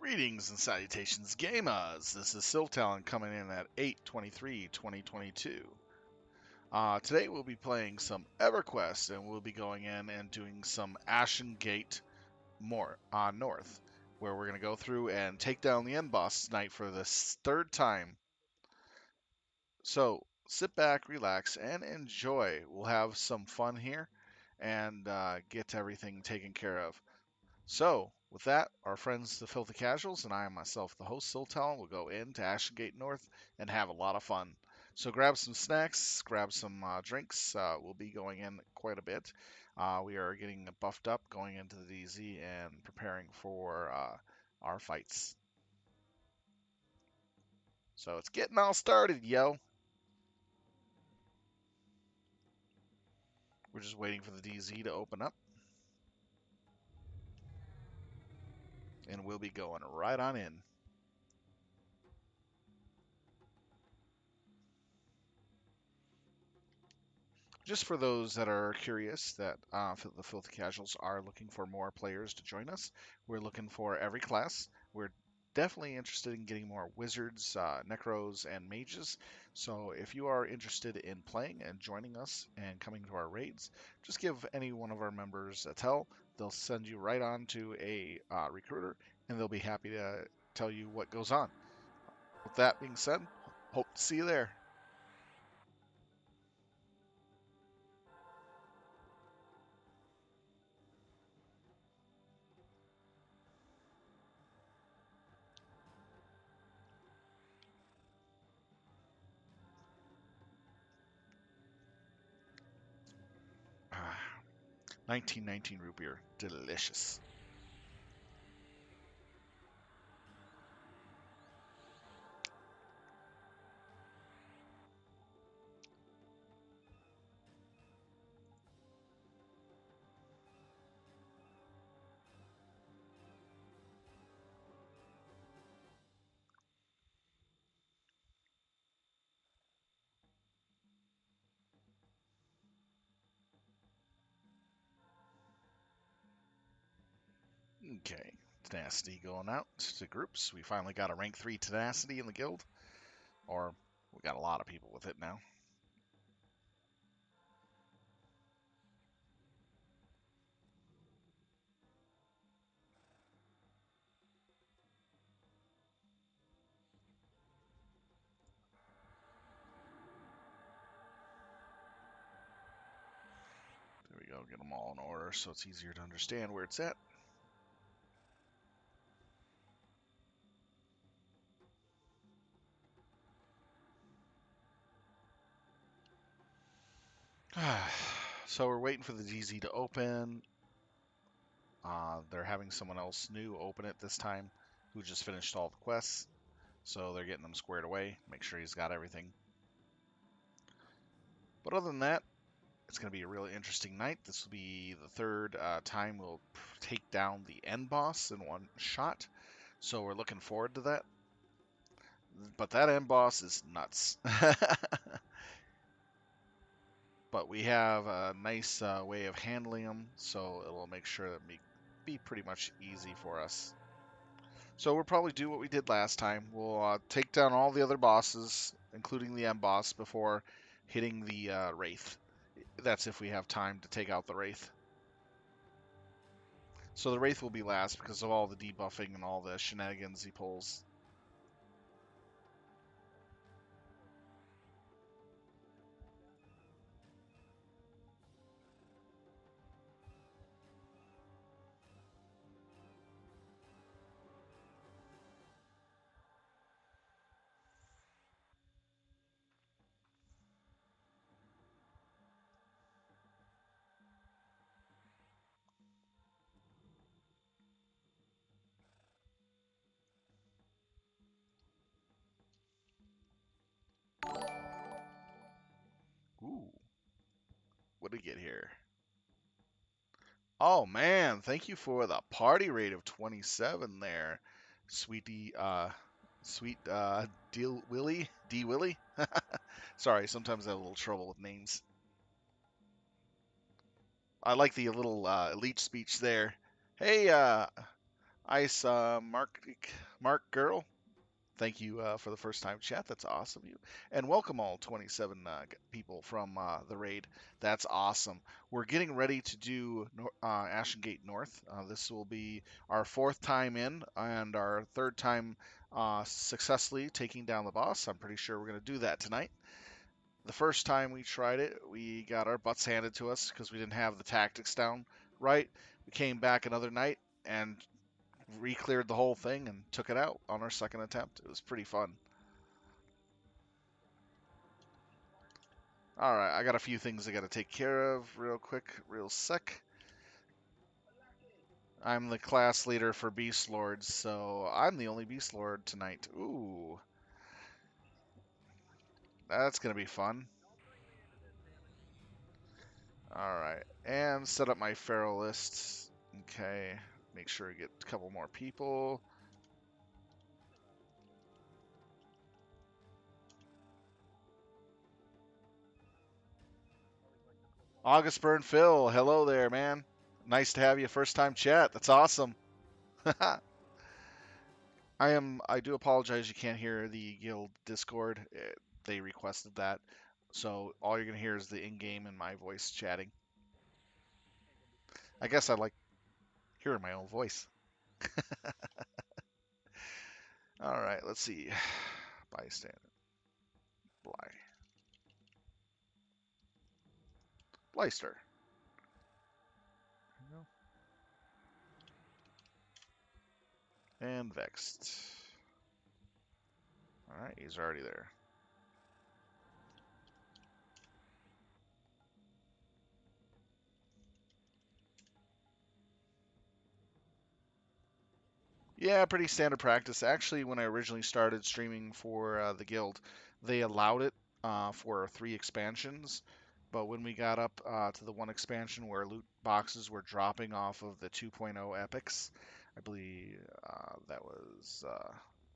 Greetings and salutations, gamers. This is Siltalon coming in at 8/23/2022. Today we'll be playing some Everquest, and we'll be going in and doing some Ashen Gate North, where we're going to go through and take down the end boss tonight for the third time. So sit back, relax, and enjoy. We'll have some fun here and get everything taken care of. So, with that, our friends, the Filthy Casuals, and I myself, the host, Siltalon, will go into Ashengate North and have a lot of fun. So grab some snacks, grab some drinks. We'll be going in quite a bit. We are getting buffed up, going into the DZ, and preparing for our fights. So it's getting all started, yo. We're just waiting for the DZ to open up. And we'll be going right on in. Just for those that are curious, that the Filthy Casuals are looking for more players to join us. We're looking for every class. We're definitely interested in getting more wizards, necros, and mages. So if you are interested in playing and joining us and coming to our raids, just give any one of our members a tell. They'll send you right on to a recruiter, and they'll be happy to tell you what goes on. With that being said, hope to see you there. 1919 root beer, delicious. Okay, tenacity going out to groups. We finally got a rank 3 tenacity in the guild, or we got a lot of people with it now. There we go, get them all in order so it's easier to understand where it's at. So we're waiting for the DZ to open. They're having someone else new open it this time, who just finished all the quests. So they're getting them squared away, make sure he's got everything. But other than that, it's going to be a really interesting night. This will be the third time we'll take down the end boss in one shot. So we're looking forward to that. But that end boss is nuts. But we have a nice way of handling them, so it'll make sure that be pretty much easy for us. So we'll probably do what we did last time. We'll take down all the other bosses, including the end boss, before hitting the Wraith. That's if we have time to take out the Wraith. So the Wraith will be last because of all the debuffing and all the shenanigans he pulls. Ooh, what did we get here? Oh man, thank you for the party rate of 27 there, sweetie. Sweet D Willie. Sorry, sometimes I have a little trouble with names. I like the little elite speech there. Hey, Ice Mark Girl. Thank you for the first time chat. That's awesome. You and welcome all 27 people from the raid. That's awesome. We're getting ready to do Ashen Gate North. This will be our fourth time in and our third time successfully taking down the boss. I'm pretty sure we're going to do that tonight. The first time we tried it, we got our butts handed to us because we didn't have the tactics down right. We came back another night and re-cleared the whole thing and took it out on our second attempt. It was pretty fun. All right, I got a few things I got to take care of real quick, real sec. I'm the class leader for Beastlords, so I'm the only Beastlord tonight. Ooh, that's gonna be fun. All right, and set up my feral list. Okay, make sure we get a couple more people. August Burn Phil, hello there, man. Nice to have you first time chat. That's awesome. I do apologize you can't hear the guild Discord. They requested that. So all you're going to hear is the in-game and my voice chatting. I guess I like hearing my own voice. All right, let's see. Bystander. Bly. Bleister. And Vexed. All right, he's already there. Yeah, pretty standard practice. Actually, when I originally started streaming for the guild, they allowed it for 3 expansions. But when we got up to the one expansion where loot boxes were dropping off of the 2.0 epics, I believe that was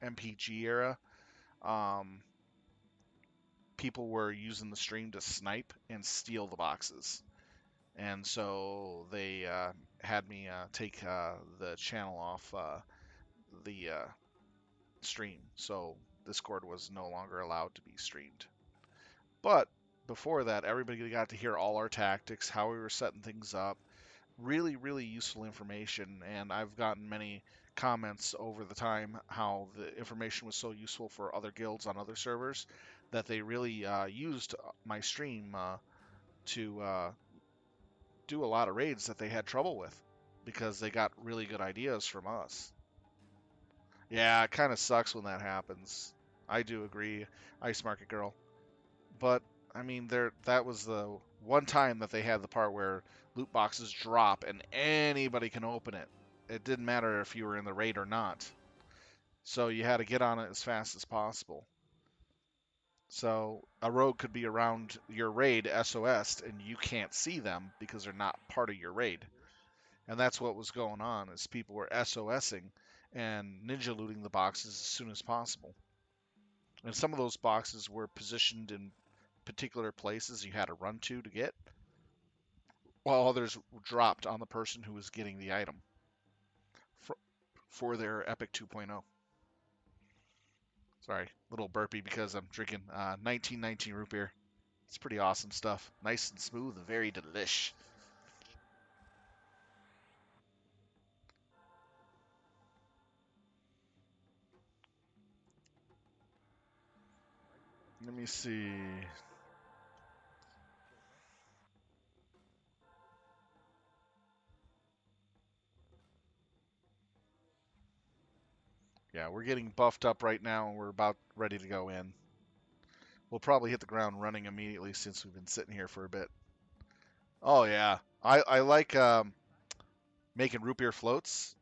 MPG era, um, people were using the stream to snipe and steal the boxes. And so they had me take the channel off the stream. So Discord was no longer allowed to be streamed. But before that, everybody got to hear all our tactics, how we were setting things up. Really, really useful information. And I've gotten many comments over the time how the information was so useful for other guilds on other servers that they really used my stream to do a lot of raids that they had trouble with because they got really good ideas from us. Yeah, it kind of sucks when that happens. I do agree, Ice Market Girl. But I mean, that was the one time that they had the part where loot boxes drop and anybody can open it. It didn't matter if you were in the raid or not. So you had to get on it as fast as possible. So a rogue could be around your raid SOS and you can't see them because they're not part of your raid. And that's what was going on is people were SOSing and ninja looting the boxes as soon as possible. And some of those boxes were positioned in particular places you had to run to get, while others dropped on the person who was getting the item for, for their Epic 2.0. Sorry, little burpee because I'm drinking 1919 root beer. It's pretty awesome stuff. Nice and smooth and very delish. Let me see. Yeah, we're getting buffed up right now and we're about ready to go in. We'll probably hit the ground running immediately since we've been sitting here for a bit. Oh yeah, I like making root beer floats,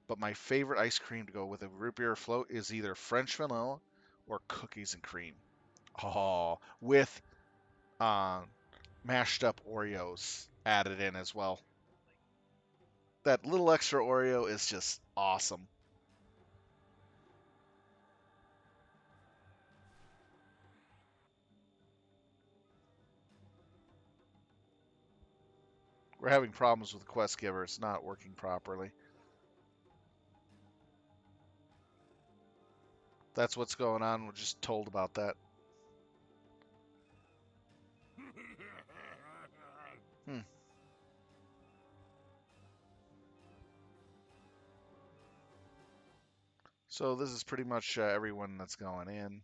but my favorite ice cream to go with a root beer float is either French vanilla or cookies and cream. Oh, with uh, mashed up Oreos added in as well. That little extra Oreo is just awesome. We're having problems with the quest giver. It's not working properly. That's what's going on. We're just told about that. Hmm. So this is pretty much everyone that's going in.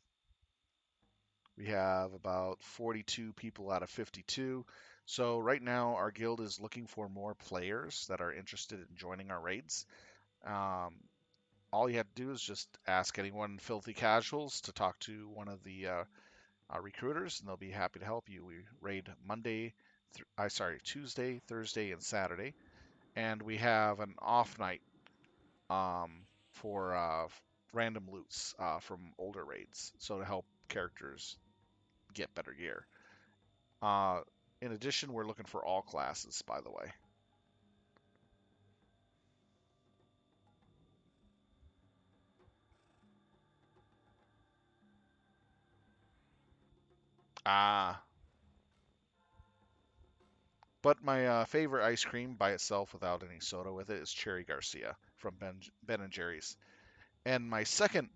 We have about 42 people out of 52. So right now our guild is looking for more players that are interested in joining our raids. Um, all you have to do is just ask anyone filthy casuals to talk to one of the recruiters, and they'll be happy to help you. We raid Tuesday, Thursday, and Saturday, and we have an off night for random loots from older raids, so to help characters get better gear. Uh, in addition, we're looking for all classes, by the way. Ah, but my favorite ice cream by itself, without any soda with it, is Cherry Garcia from Ben and Jerry's. And my second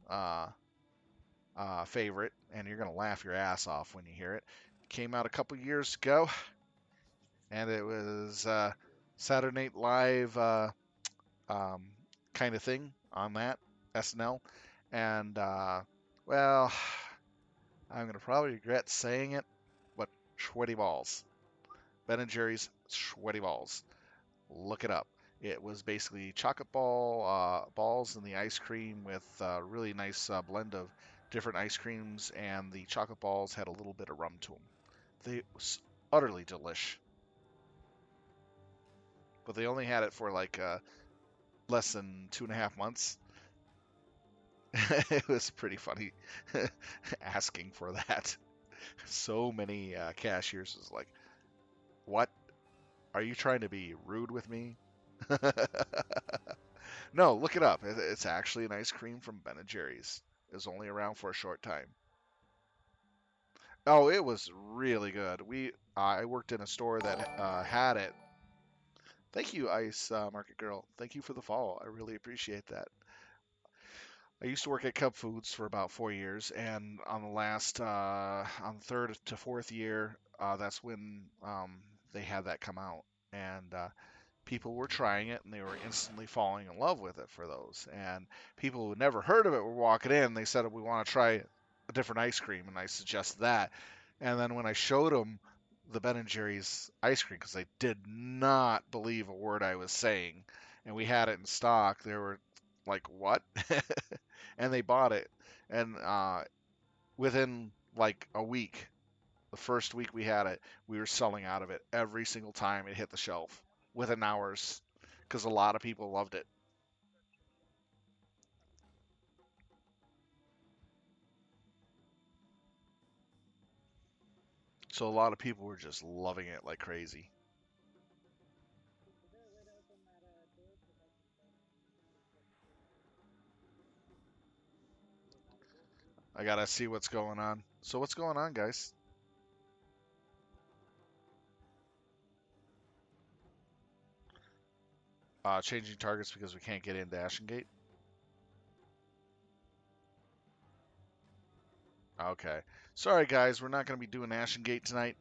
favorite, and you're gonna laugh your ass off when you hear it, came out a couple years ago, and it was Saturday Night Live um, kind of thing on that SNL, and well, I'm gonna probably regret saying it, but sweaty balls, Ben and Jerry's sweaty balls. Look it up. It was basically chocolate balls in the ice cream with a really nice blend of different ice creams, and the chocolate balls had a little bit of rum to them. They was utterly delish, but they only had it for like less than 2.5 months. It was pretty funny asking for that. So many cashiers was like, "What? Are you trying to be rude with me?" No, look it up. It's actually an ice cream from Ben and Jerry's. It was only around for a short time. Oh, it was really good. I worked in a store that had it. Thank you, Ice Market Girl. Thank you for the follow. I really appreciate that. I used to work at Cub Foods for about 4 years, and on the third to fourth year, that's when they had that come out, and people were trying it and they were instantly falling in love with it for those. And people who had never heard of it were walking in. They said, "We want to try a different ice cream," and I suggested that. And then when I showed them the Ben and Jerry's ice cream, because they did not believe a word I was saying, and we had it in stock, they were like, "What?" And they bought it. And within like a week, the first week we had it, we were selling out of it every single time it hit the shelf within hours because a lot of people loved it. So a lot of people were just loving it like crazy. I gotta see what's going on. So what's going on, guys? Changing targets because we can't get into Ashen Gate. Okay. Sorry, guys. We're not going to be doing Ashen Gate tonight.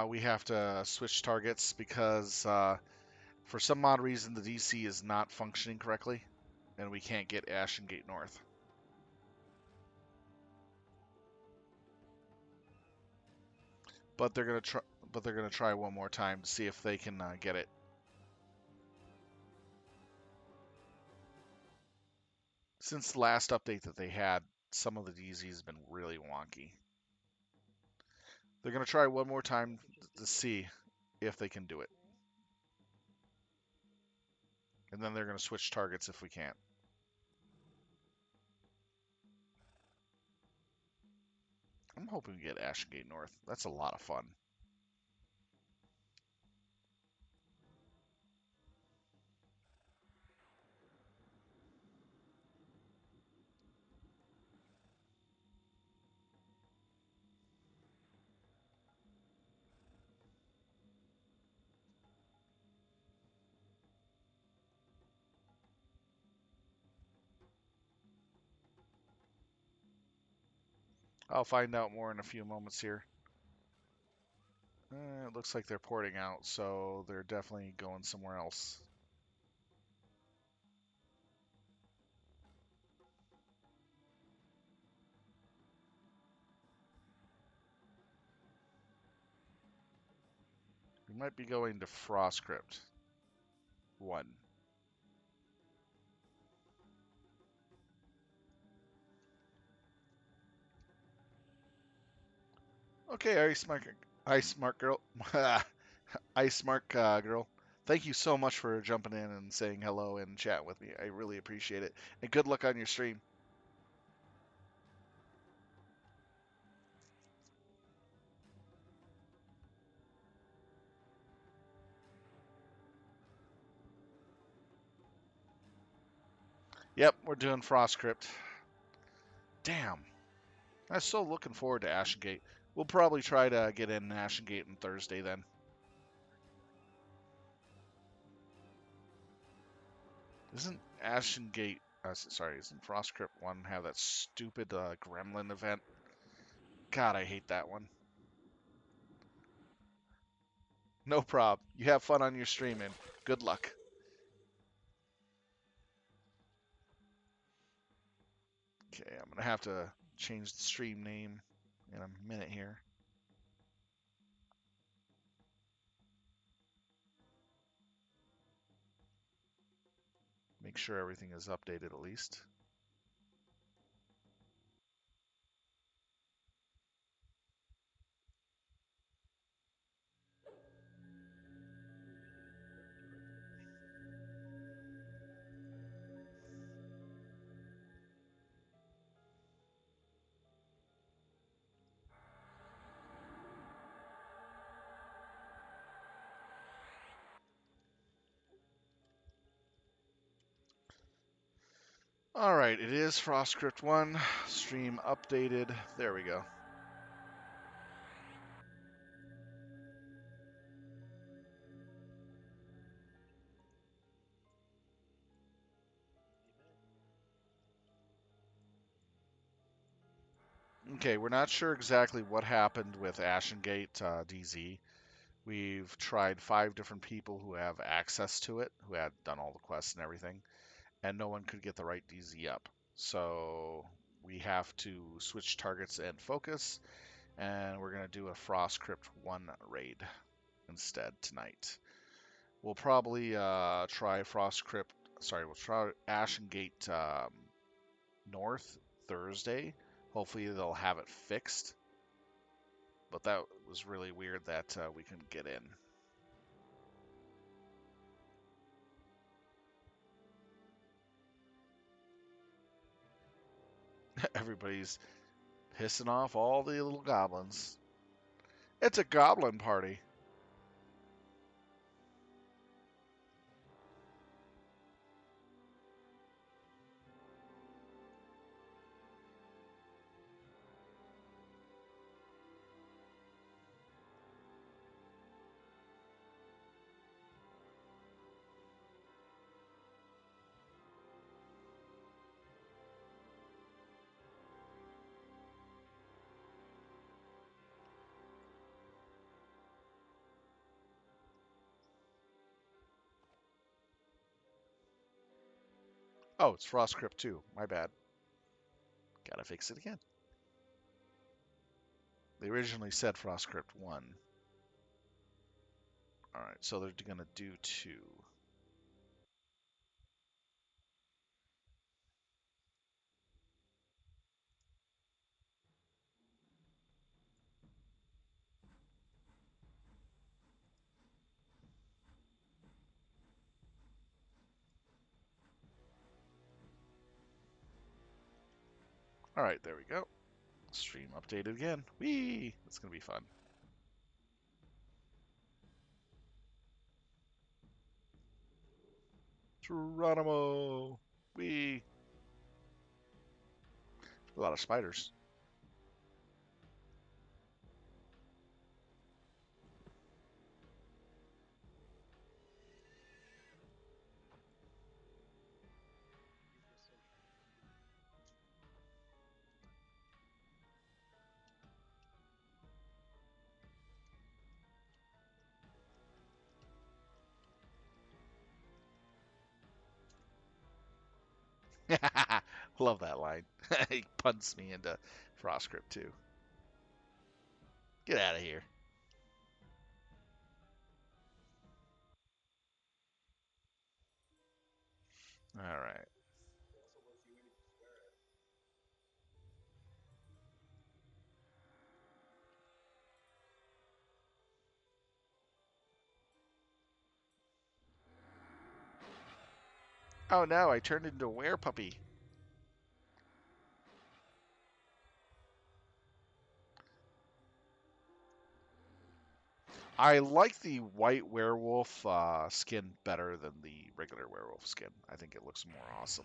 We have to switch targets because for some odd reason the DC is not functioning correctly, and we can't get Ashen Gate North. But they're gonna try. But they're gonna try one more time to see if they can get it. Since the last update that they had, some of the DZ has been really wonky. They're gonna try one more time to see if they can do it, and then they're gonna switch targets if we can't. I'm hoping we get Ashen Gate North. That's a lot of fun. I'll find out more in a few moments here. It looks like they're porting out, so they're definitely going somewhere else. We might be going to Frostcrypt 1. Okay, Ice Mark girl, Ice Mark girl. Thank you so much for jumping in and saying hello and chat with me. I really appreciate it. And good luck on your stream. Yep, we're doing Frostcrypt. Damn, I was so looking forward to Ashengate. We'll probably try to get in Ashengate on Thursday then. Isn't Ashengate, sorry, isn't Frostcrypt 1 have that stupid gremlin event? God, I hate that one. No prob. You have fun on your stream and good luck. Okay, I'm going to have to change the stream name in a minute here. Make sure everything is updated at least. All right, it is Frostcrypt 1. Stream updated. There we go. Okay, we're not sure exactly what happened with Ashengate DZ. We've tried 5 different people who have access to it, who had done all the quests and everything, and no one could get the right DZ up. So we have to switch targets and focus, and we're going to do a Frostcrypt 1 raid instead tonight. We'll probably try Frostcrypt, sorry, we'll try Ashengate North Thursday. Hopefully they'll have it fixed. But that was really weird that we couldn't get in. Everybody's pissing off all the little goblins. It's a goblin party. Oh, it's Frostcrypt 2. My bad. Gotta fix it again. They originally said Frostcrypt 1. Alright, so they're gonna do 2. Alright, there we go. Stream updated again. Whee! It's gonna be fun. Geronimo! Whee! A lot of spiders. Love that line. He punts me into Frostcrypt too. Get out of here. All right. Oh no, I turned into a werepuppy. I like the white werewolf skin better than the regular werewolf skin. I think it looks more awesome.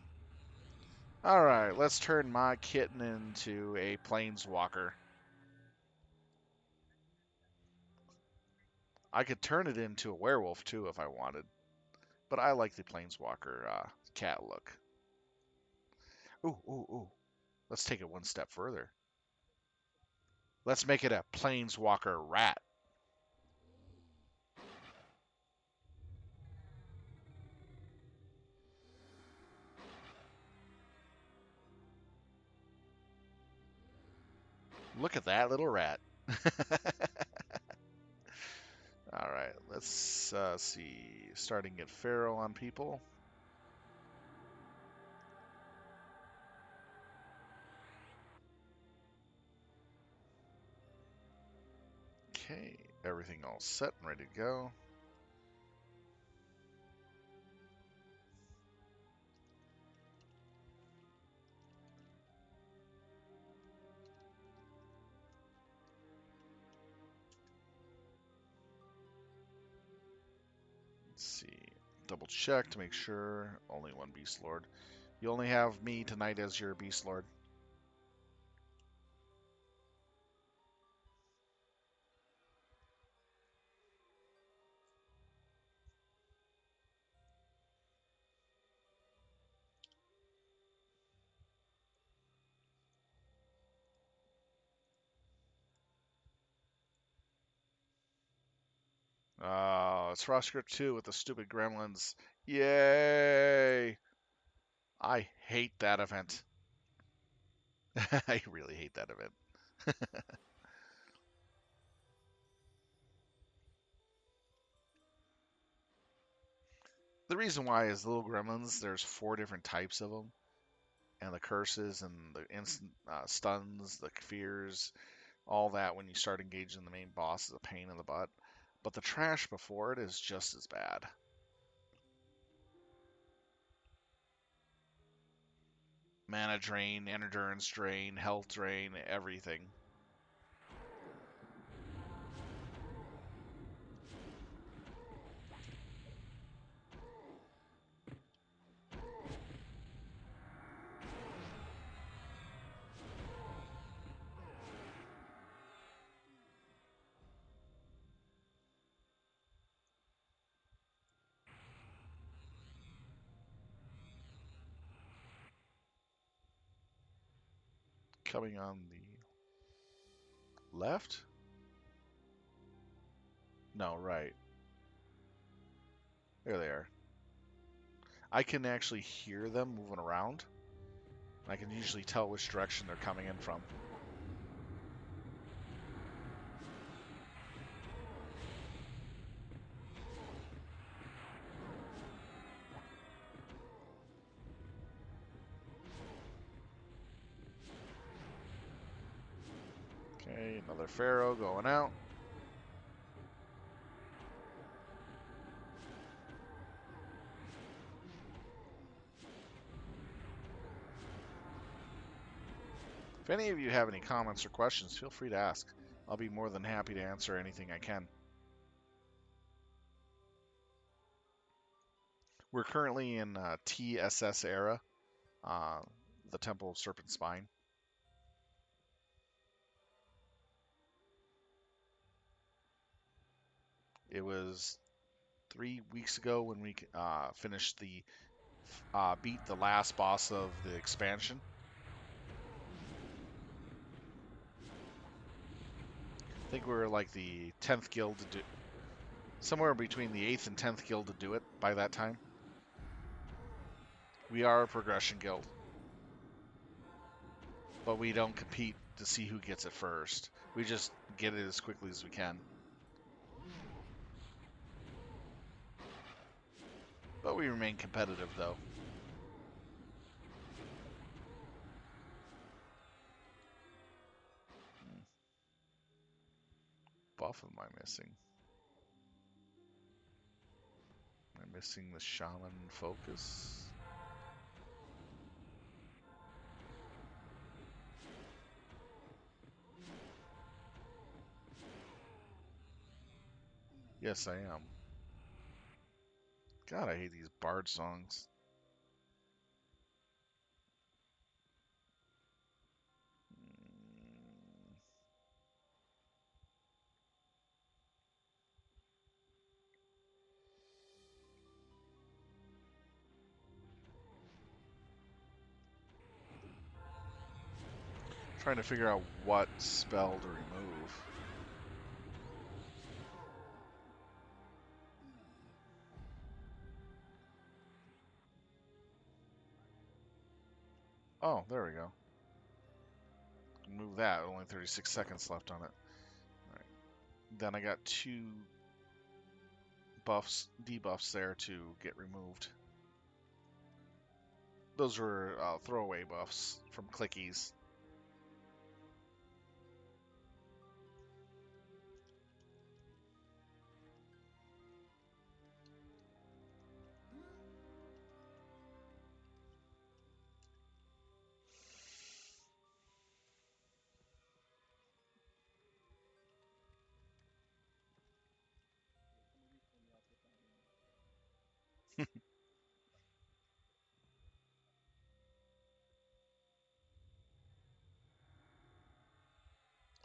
Alright, let's turn my kitten into a planeswalker. I could turn it into a werewolf too if I wanted, but I like the planeswalker cat look. Ooh, ooh, ooh. Let's take it one step further. Let's make it a planeswalker rat. Look at that little rat. Alright, let's see. Starting to get feral on people. Okay, everything all set and ready to go. Let's see. Double check to make sure. Only one Beastlord. You only have me tonight as your Beastlord. Oh, it's Frostcrypt 2 with the stupid gremlins. Yay! I hate that event. I really hate that event. The reason why is the little gremlins, there's 4 different types of them. And the curses and the instant stuns, the fears, all that when you start engaging the main boss is a pain in the butt. But the trash before it is just as bad. Mana drain, endurance drain, health drain, everything. Coming on the left? No, right. There they are. I can actually hear them moving around. I can usually tell which direction they're coming in from. Okay, another Pharaoh going out. If any of you have any comments or questions, feel free to ask. I'll be more than happy to answer anything I can. We're currently in TSS era, uh, the Temple of Serpent Spine. It was 3 weeks ago when we finished the beat the last boss of the expansion. I think we were like the 10th guild to do, somewhere between the 8th and 10th guild to do it by that time. We are a progression guild. but we don't compete to see who gets it first. We just get it as quickly as we can. But we remain competitive, though. Buff am I missing? Am I missing the Shaman Focus? Yes, I am. God, I hate these bard songs. Trying to figure out what spell to remove. Oh, there we go. Move that. Only 36 seconds left on it. All right. Then I got 2 buffs, debuffs there to get removed. Those were throwaway buffs from clickies.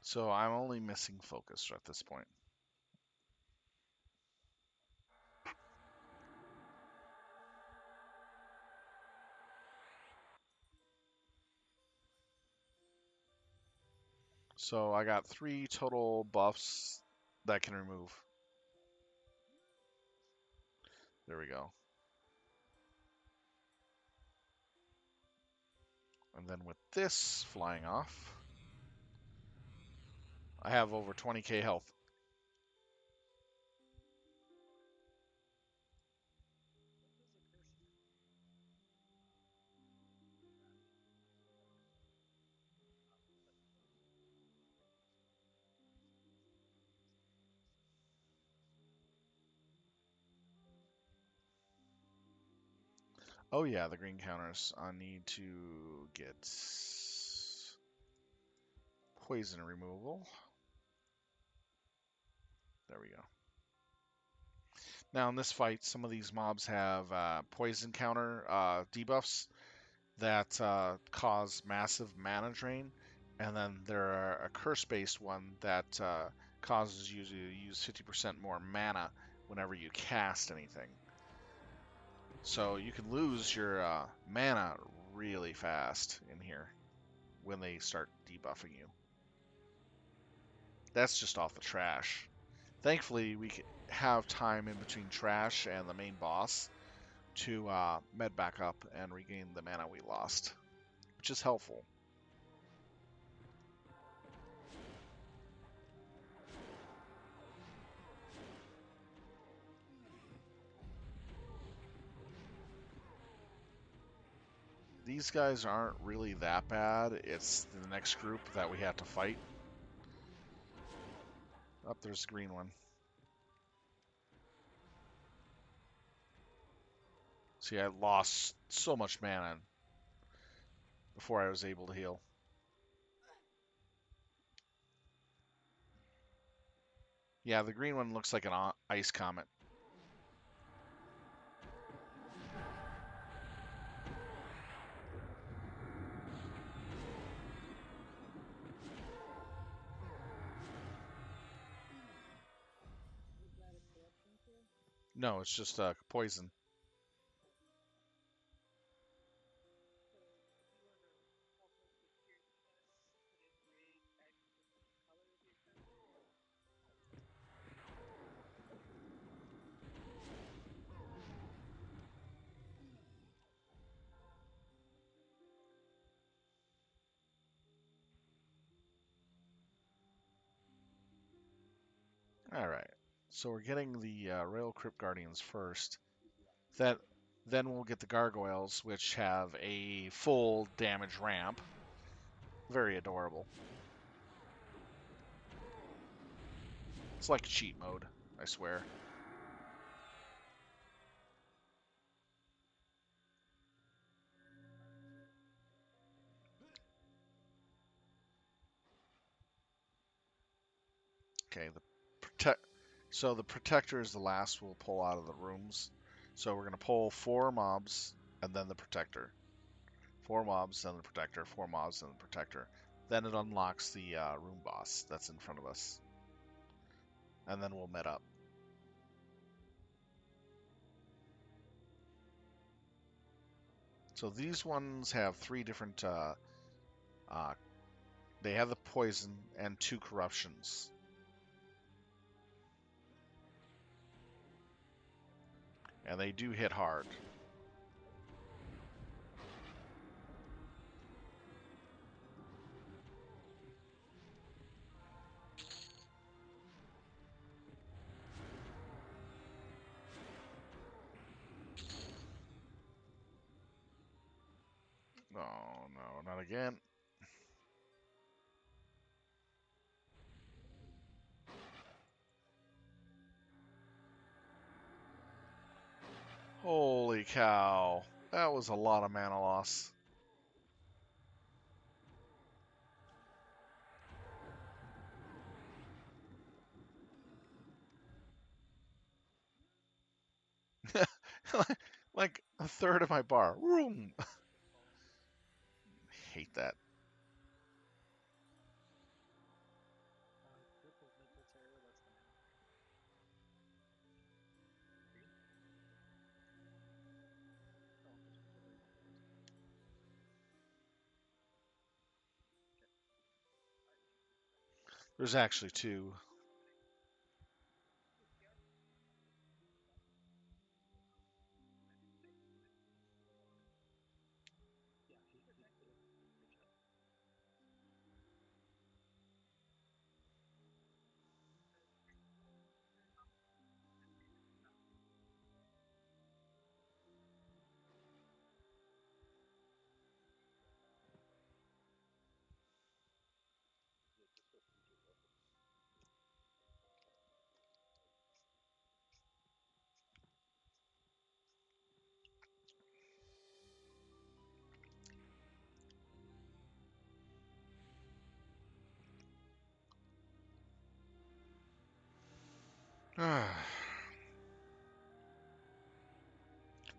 So I'm only missing focus at this point. So I got 3 total buffs that I can remove. There we go. And then with this flying off, I have over 20k health. Oh yeah, the green counters. I need to get poison removal. There we go. Now in this fight, some of these mobs have poison counter debuffs that cause massive mana drain, and then there are a curse-based one that causes you to use 50% more mana whenever you cast anything. So you can lose your mana really fast in here when they start debuffing you. That's just off the trash. Thankfully, we have time in between trash and the main boss to med back up and regain the mana we lost, which is helpful. These guys aren't really that bad. It's the next group that we have to fight. Up there's the green one. See, I lost so much mana before I was able to heal. Yeah, the green one looks like an ice comet. No, it's just poison. Alright, so we're getting the Rail Crypt Guardians first. That, then we'll get the Gargoyles, which have a full damage ramp. Very adorable. It's like cheat mode, I swear. Okay, so the Protector is the last we'll pull out of the rooms. So we're going to pull 4 mobs and then the Protector. 4 mobs, then the Protector, 4 mobs, then the Protector. Then it unlocks the room boss that's in front of us. And then we'll met up. So these ones have 3 different... they have the poison and 2 corruptions. And they do hit hard. Oh, no, not again. Holy cow. That was a lot of mana loss. Like a third of my bar. Vroom. Hate that. There's actually 2.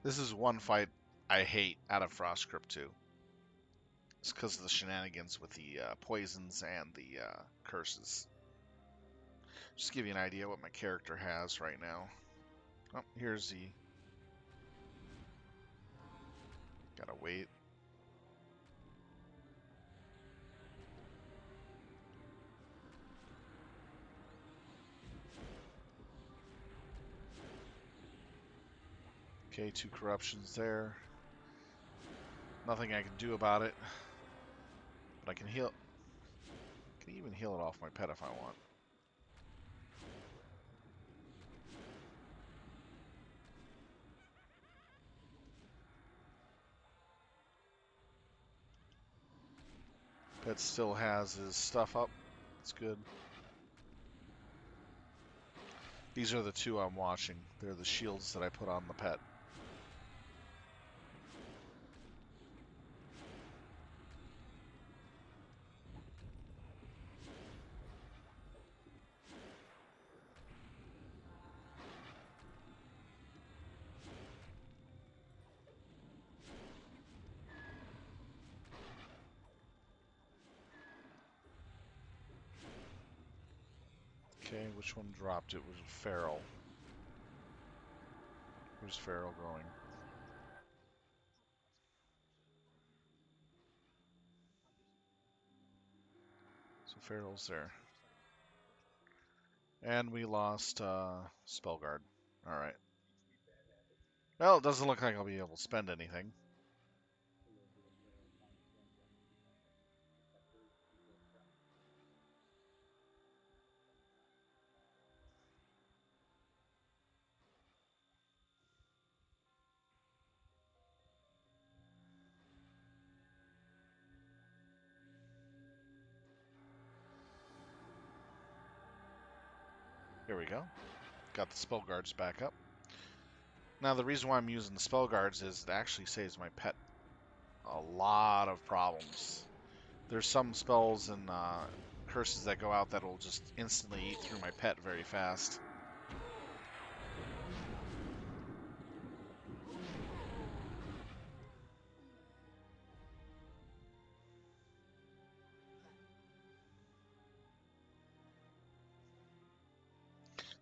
This is one fight I hate out of Frostcrypt 2. It's because of the shenanigans with the poisons and the curses. Just to give you an idea what my character has right now. Oh, here's the... Gotta wait. Okay, 2 corruptions there. Nothing I can do about it. But I can heal... I can even heal it off my pet if I want. Pet still has his stuff up. It's good. These are the 2 I'm watching. They're the shields that I put on the pet. Okay, which one dropped? It was Feral. Where's Feral going? So Feral's there. And we lost Spellguard. Alright. Well, it doesn't look like I'll be able to spend anything. There we go. Got the spell guards back up. Now the reason why I'm using the spell guards is it actually saves my pet a lot of problems. There's some spells and curses that go out that will just instantly eat through my pet very fast.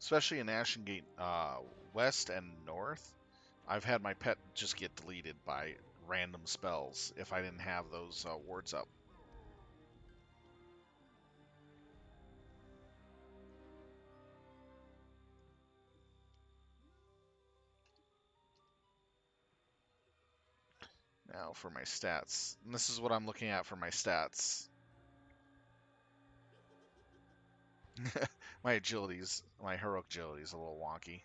Especially in Ashen Gate West and North, I've had my pet just get deleted by random spells if I didn't have those wards up. Now for my stats. And this is what I'm looking at for my stats. My agility's, my heroic agility is a little wonky.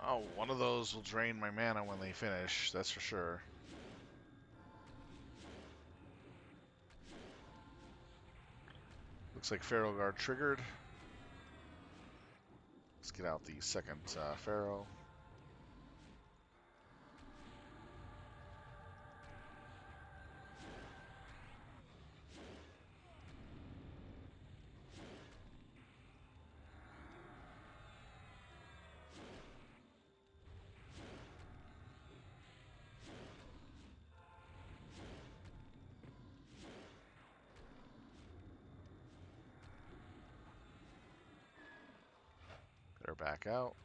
Oh, one of those will drain my mana when they finish, that's for sure. Looks like Pharaoh Guard triggered. Let's get out the second Pharaoh. They're back out.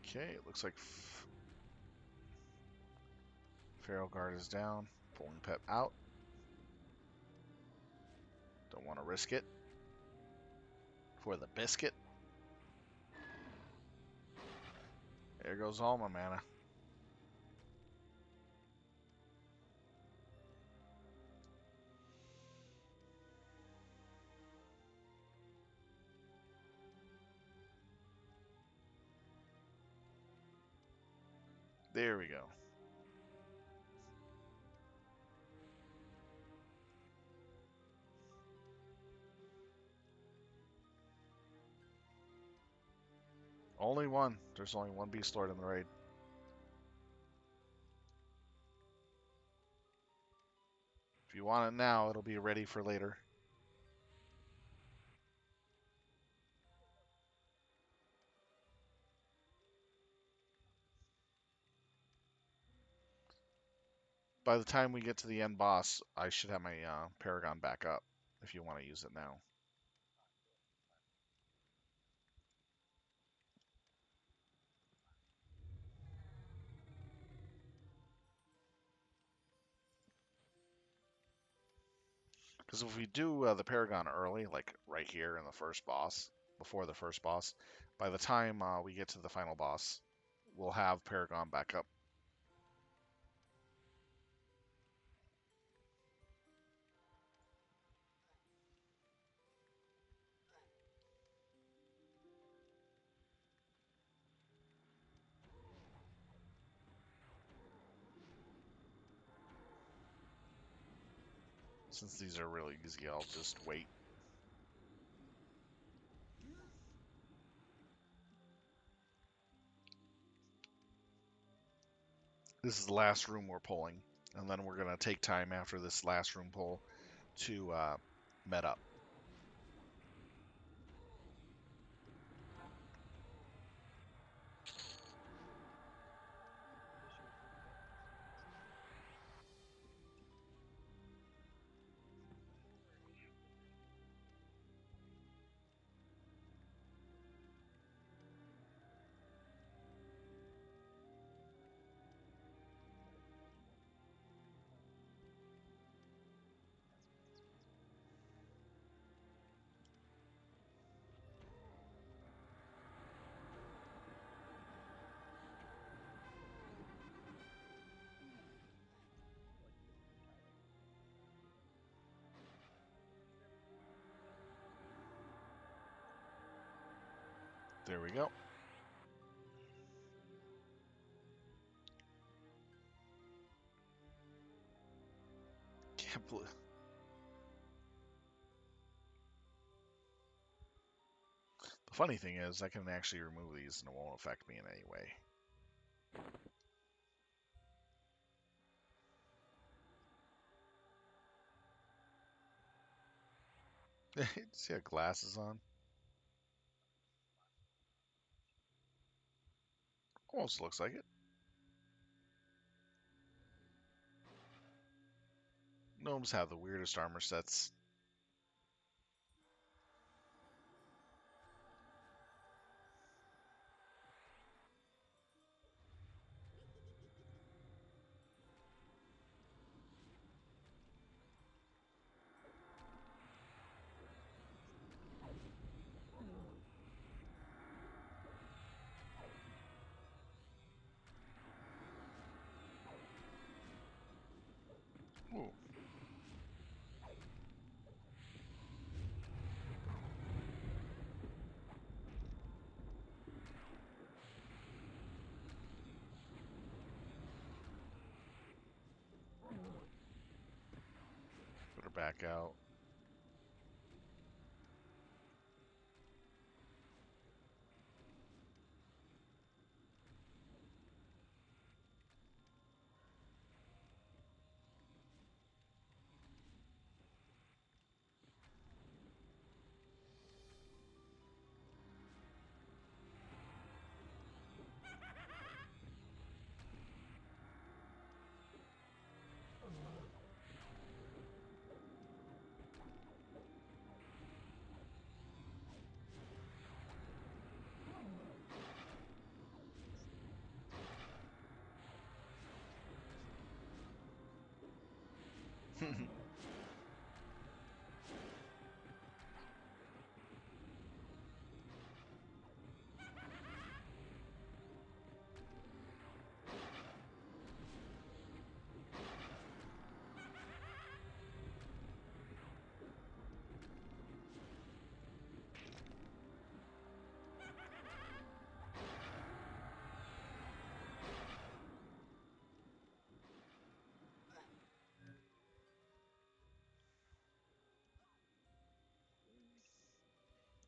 Okay, it looks like Pharaoh Guard is down. Pulling Pet out. Don't want to risk it for the biscuit. There goes all my mana. There we go. Only one. There's only one Beastlord in the raid. If you want it now, it'll be ready for later. By the time we get to the end boss, I should have my Paragon back up if you want to use it now. Because if we do the Paragon early, like right here in the first boss, before the first boss, by the time we get to the final boss, we'll have Paragon back up. Since these are really easy, I'll just wait. This is the last room we're pulling, and then we're going to take time after this last room pull to met up. There we go. Can't believe. The funny thing is, I can actually remove these and it won't affect me in any way. See, got glasses on. Almost looks like it. Gnomes have the weirdest armor sets. Ooh. Put her back out.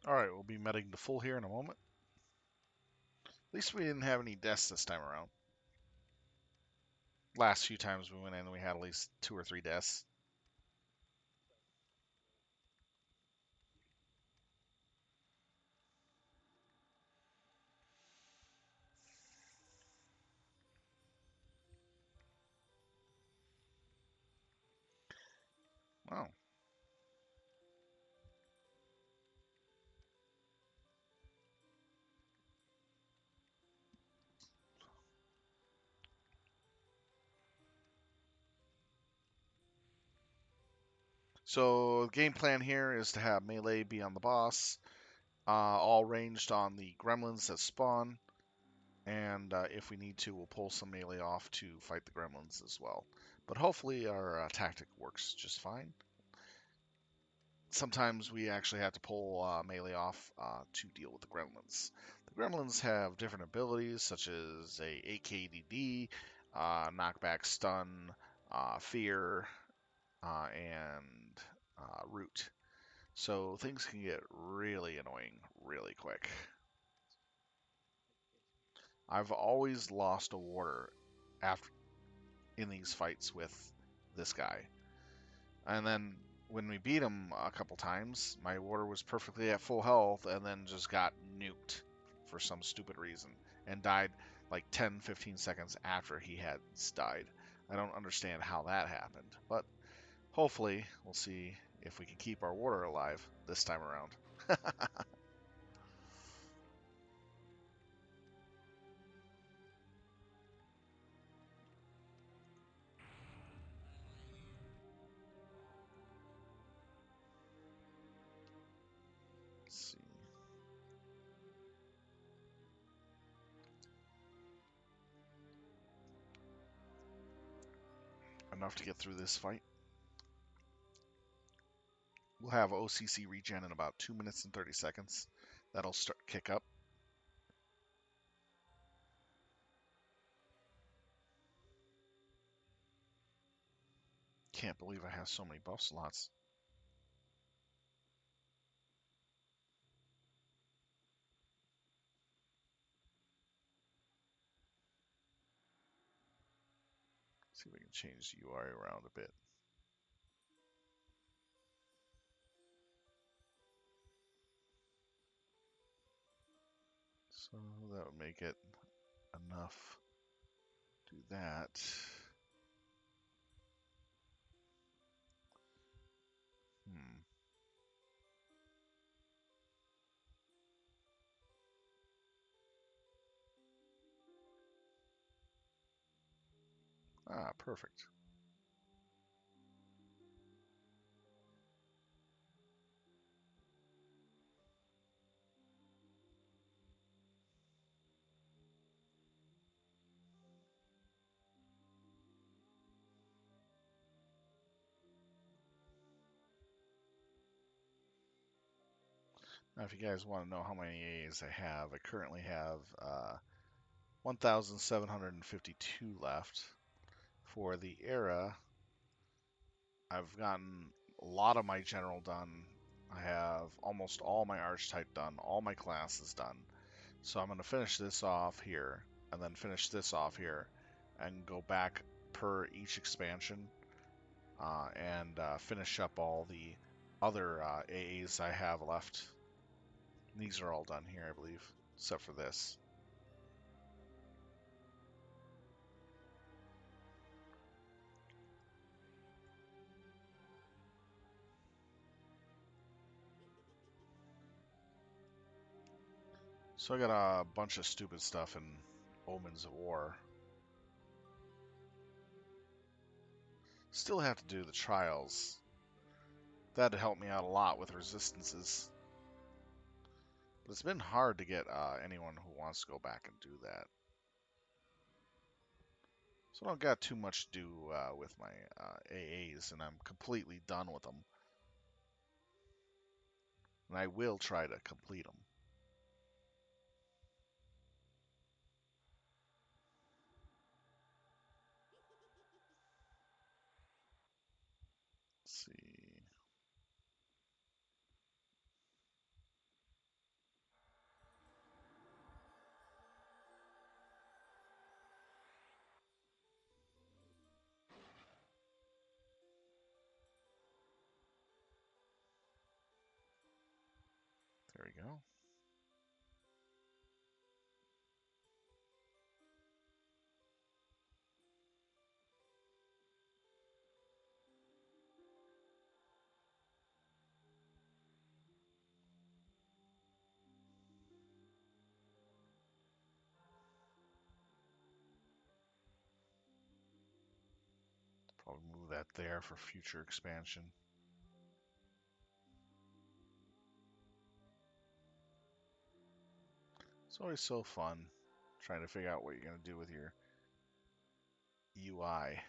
Alright, we'll be meting to full here in a moment. At least we didn't have any deaths this time around. Last few times we went in, we had at least 2 or 3 deaths. Wow. So the game plan here is to have melee be on the boss, all ranged on the gremlins that spawn, and if we need to, we'll pull some melee off to fight the gremlins as well. But hopefully our tactic works just fine. Sometimes we actually have to pull melee off to deal with the gremlins. The gremlins have different abilities, such as a AKDD, knockback, stun, fear, and root. So things can get really annoying really quick. I've always lost a warder after in these fights with this guy. And then when we beat him a couple times, my warder was perfectly at full health and then just got nuked for some stupid reason and died like 10-15 seconds after he had died. I don't understand how that happened, but hopefully we'll see if we can keep our warder alive this time around. Let's see. Enough to get through this fight. We'll have OCC regen in about 2 minutes and 30 seconds. That'll start kick up. can't believe I have so many buff slots. See if we can change the UI around a bit. So that would make it enough. Do that. Ah, perfect. Now, if you guys want to know how many A's I have, I currently have 1,752 left. For the era, I've gotten a lot of my general done. I have almost all my archetype done, all my classes done. So I'm going to finish this off here, and then finish this off here, and go back per each expansion, and finish up all the other AAs I have left. These are all done here, I believe, except for this. So I got a bunch of stupid stuff in Omens of War. Still have to do the trials. That'd help me out a lot with resistances. But it's been hard to get anyone who wants to go back and do that. So I don't got too much to do with my AAs, and I'm completely done with them. And I will try to complete them. Let's see. There we go. Probably move that there for future expansion. It's always so fun trying to figure out what you're going to do with your UI.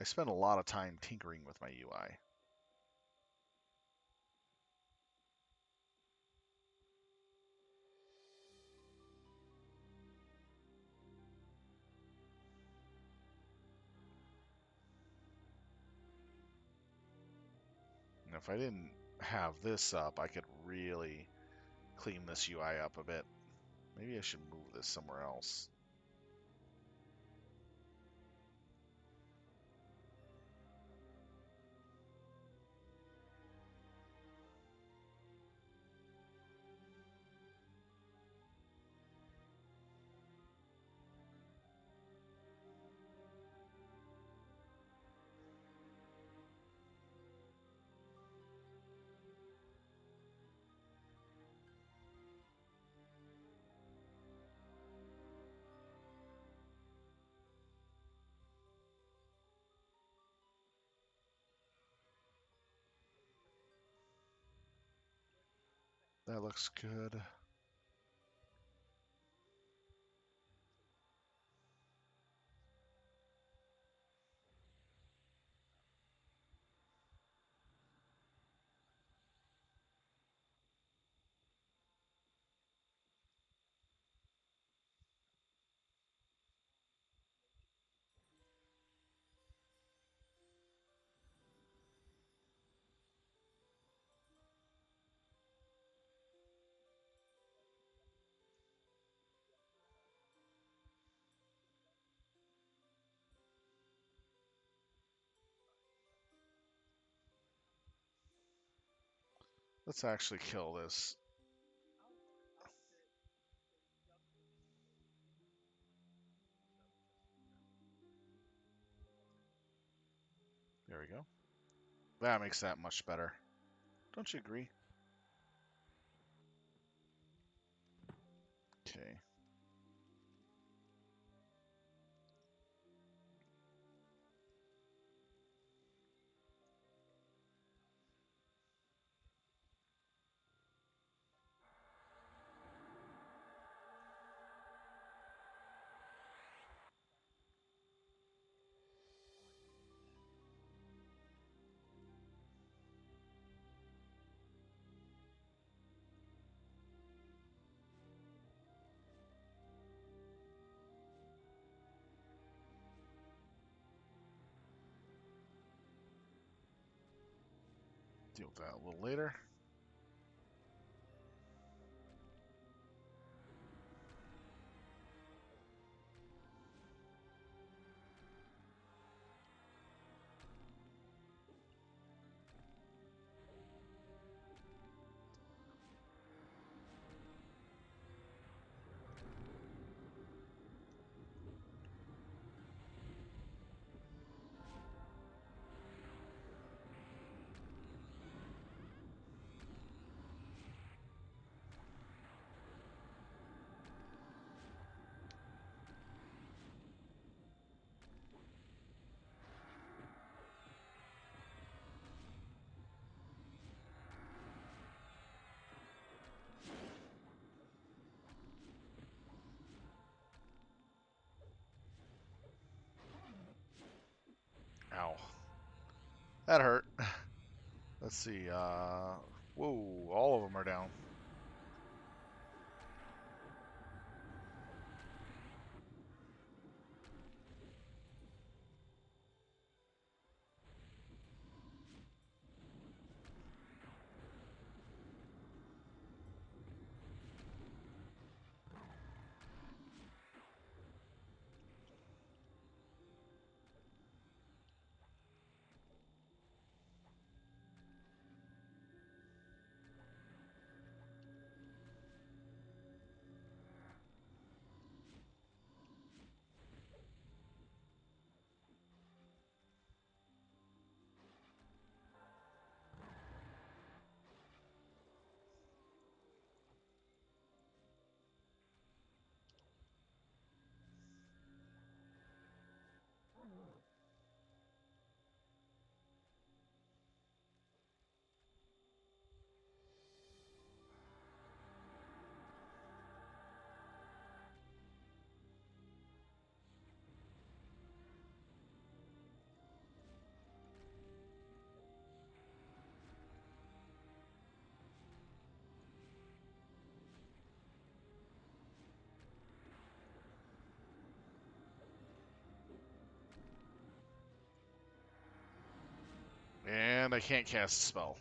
I spend a lot of time tinkering with my UI. And if I didn't have this up, I could really clean this UI up a bit. Maybe I should move this somewhere else. That looks good. Let's actually kill this. There we go. That makes that much better. Don't you agree? Okay. Deal with that a little later. Ow. That hurt. Let's see. Whoa, all of them are down. And I can't cast a spell.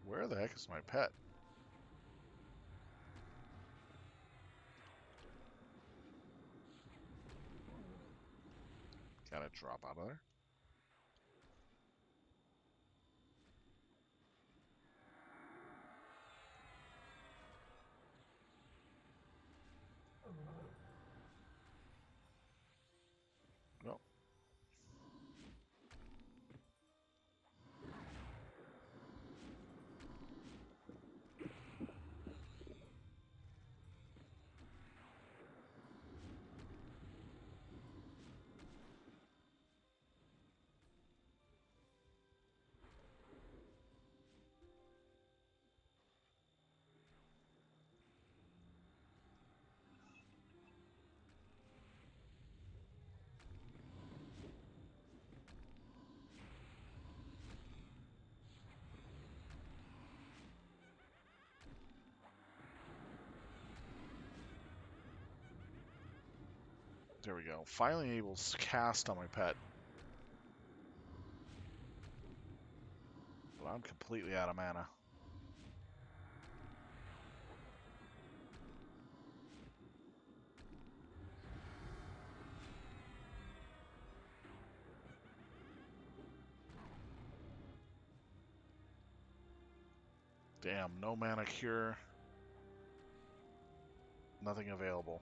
Where the heck is my pet? Gotta drop out of there. No. There we go. Finally able to cast on my pet. But I'm completely out of mana. Damn, no mana cure. Nothing available.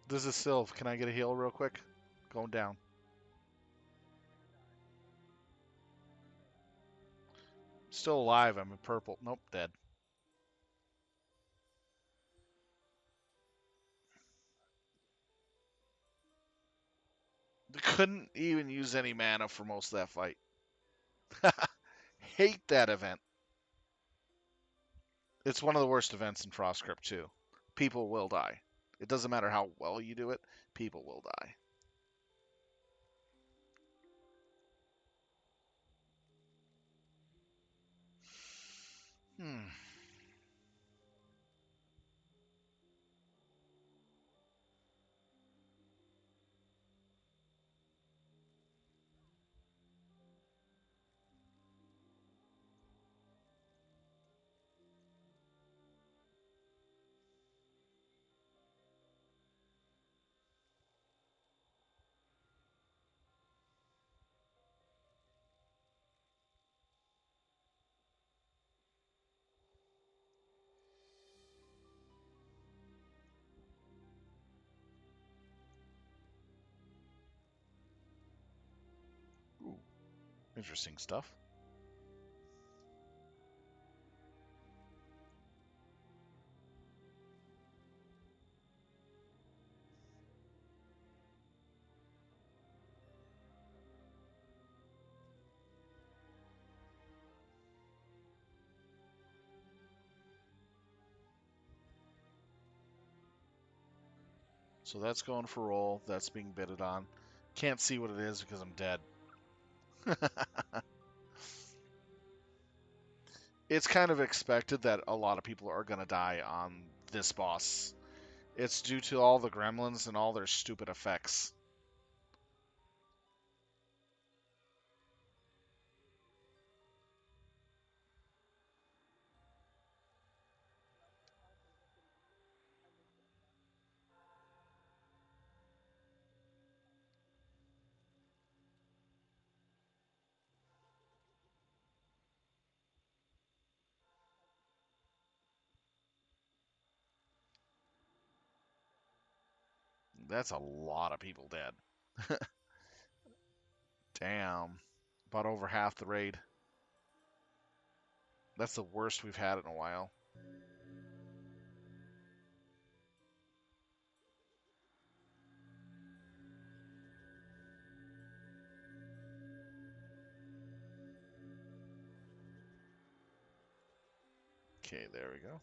This is Sylv. Can I get a heal real quick? Going down. Still alive. I'm in purple. Nope, dead. Couldn't even use any mana for most of that fight. Hate that event. It's one of the worst events in Frostcrypt too. People will die. It doesn't matter how well you do it. People will die. Hmm. Ooh, interesting stuff. So that's going for roll. That's being bidded on. Can't see what it is because I'm dead. It's kind of expected that a lot of people are going to die on this boss. It's due to all the gremlins and all their stupid effects. That's a lot of people dead. Damn. About over half the raid. That's the worst we've had in a while. Okay, there we go.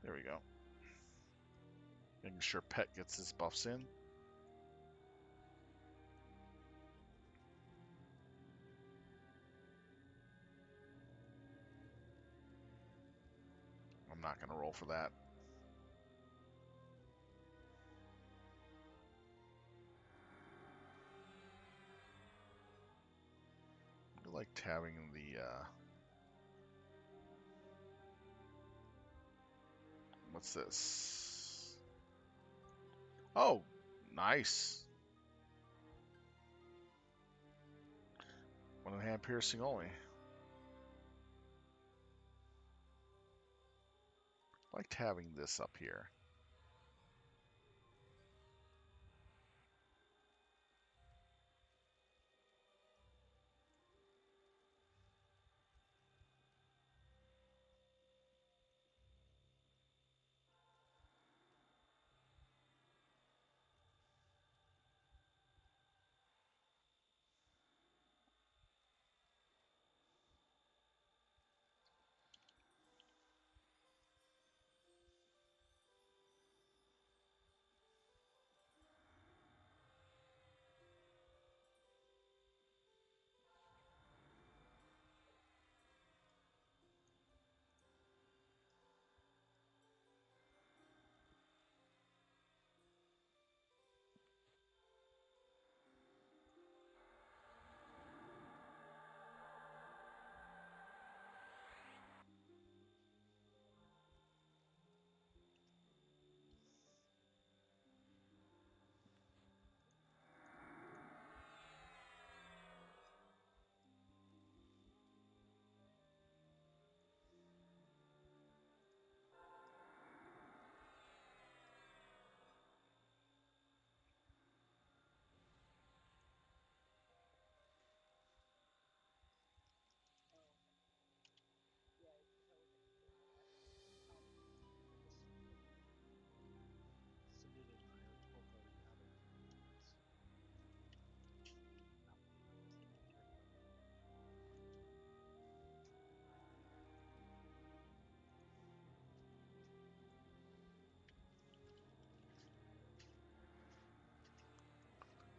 There we go. Making sure Pet gets his buffs in. I'm not going to roll for that. I liked having the, what's this? Oh, nice. 1.5 piercing only. Liked having this up here.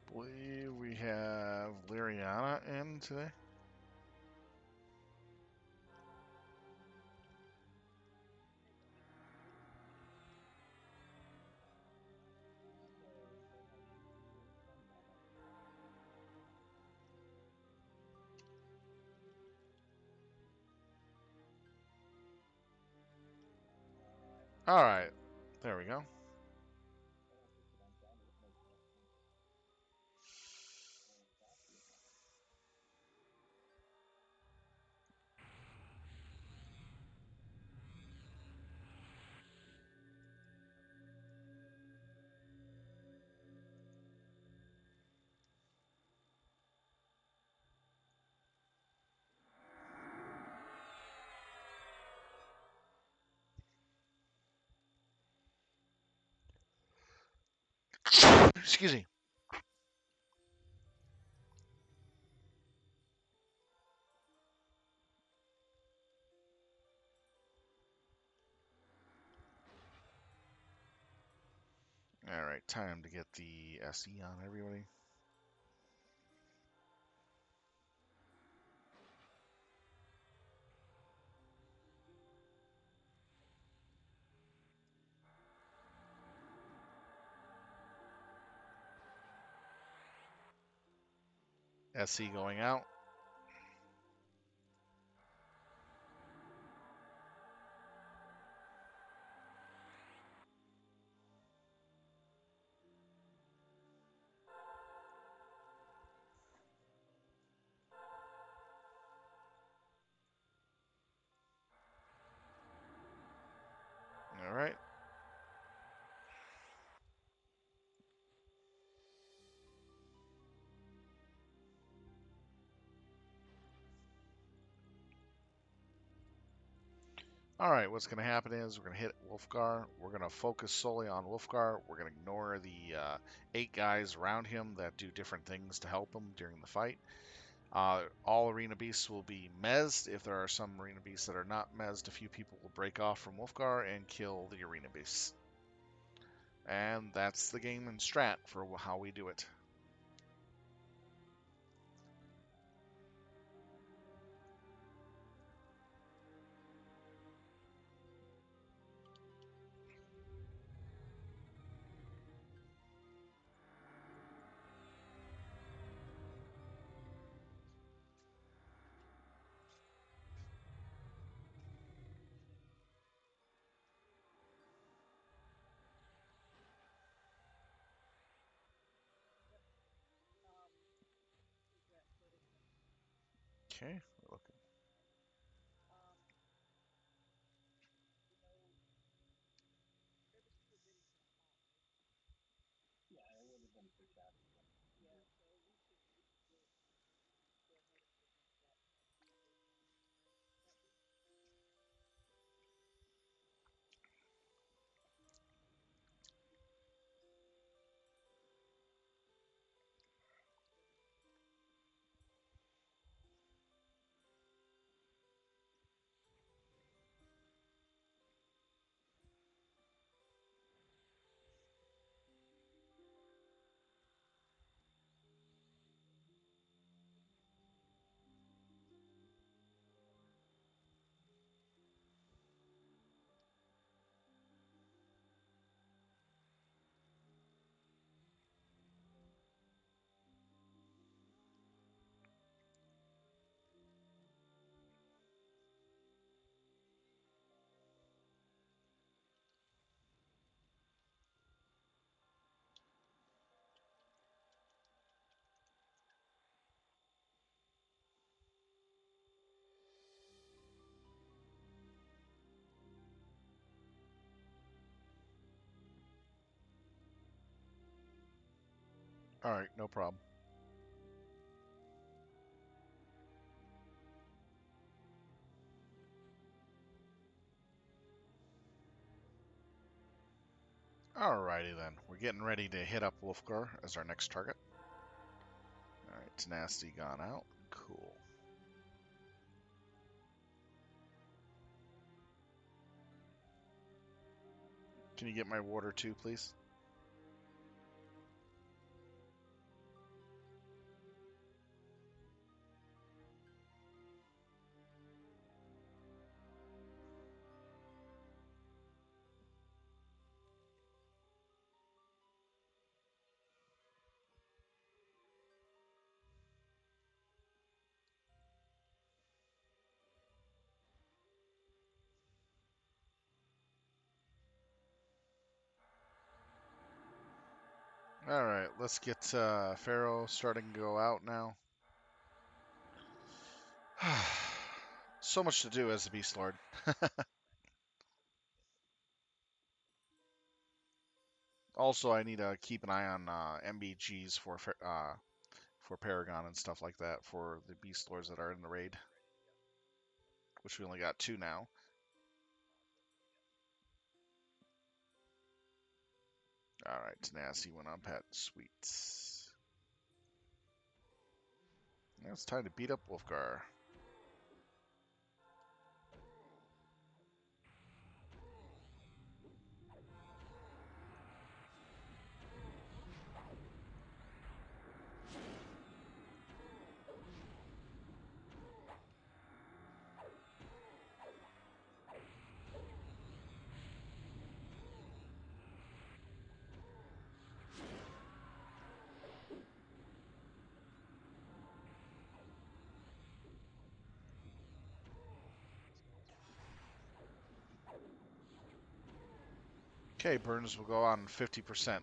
I believe we have Liriana in today. All right, there we go. Excuse me. All right, time to get the SE on everybody. SE going out. All right. All right, what's going to happen is we're going to hit Wolfgar. We're going to focus solely on Wolfgar. We're going to ignore the 8 guys around him that do different things to help him during the fight. All arena beasts will be mezzed. If there are some arena beasts that are not mezzed, a few people will break off from Wolfgar and kill the arena beasts. And that's the game and strat for how we do it. Okay, we're looking. All right, no problem. Alrighty then, we're getting ready to hit up Wolfgar as our next target. Alright, Tenacity gone out. Cool. Can you get my water too, please? Alright, let's get Pharaoh starting to go out now. So much to do as a Beastlord. Also, I need to keep an eye on MBGs for Paragon and stuff like that for the Beastlords that are in the raid, which we only got 2 now. Alright, Tenacity went on pet. Sweet. Now it's time to beat up Wolfgar. Okay, burns will go on 50%.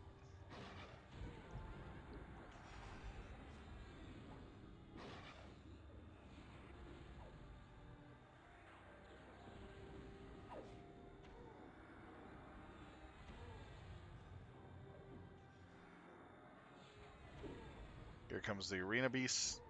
Here comes the Arena Beast.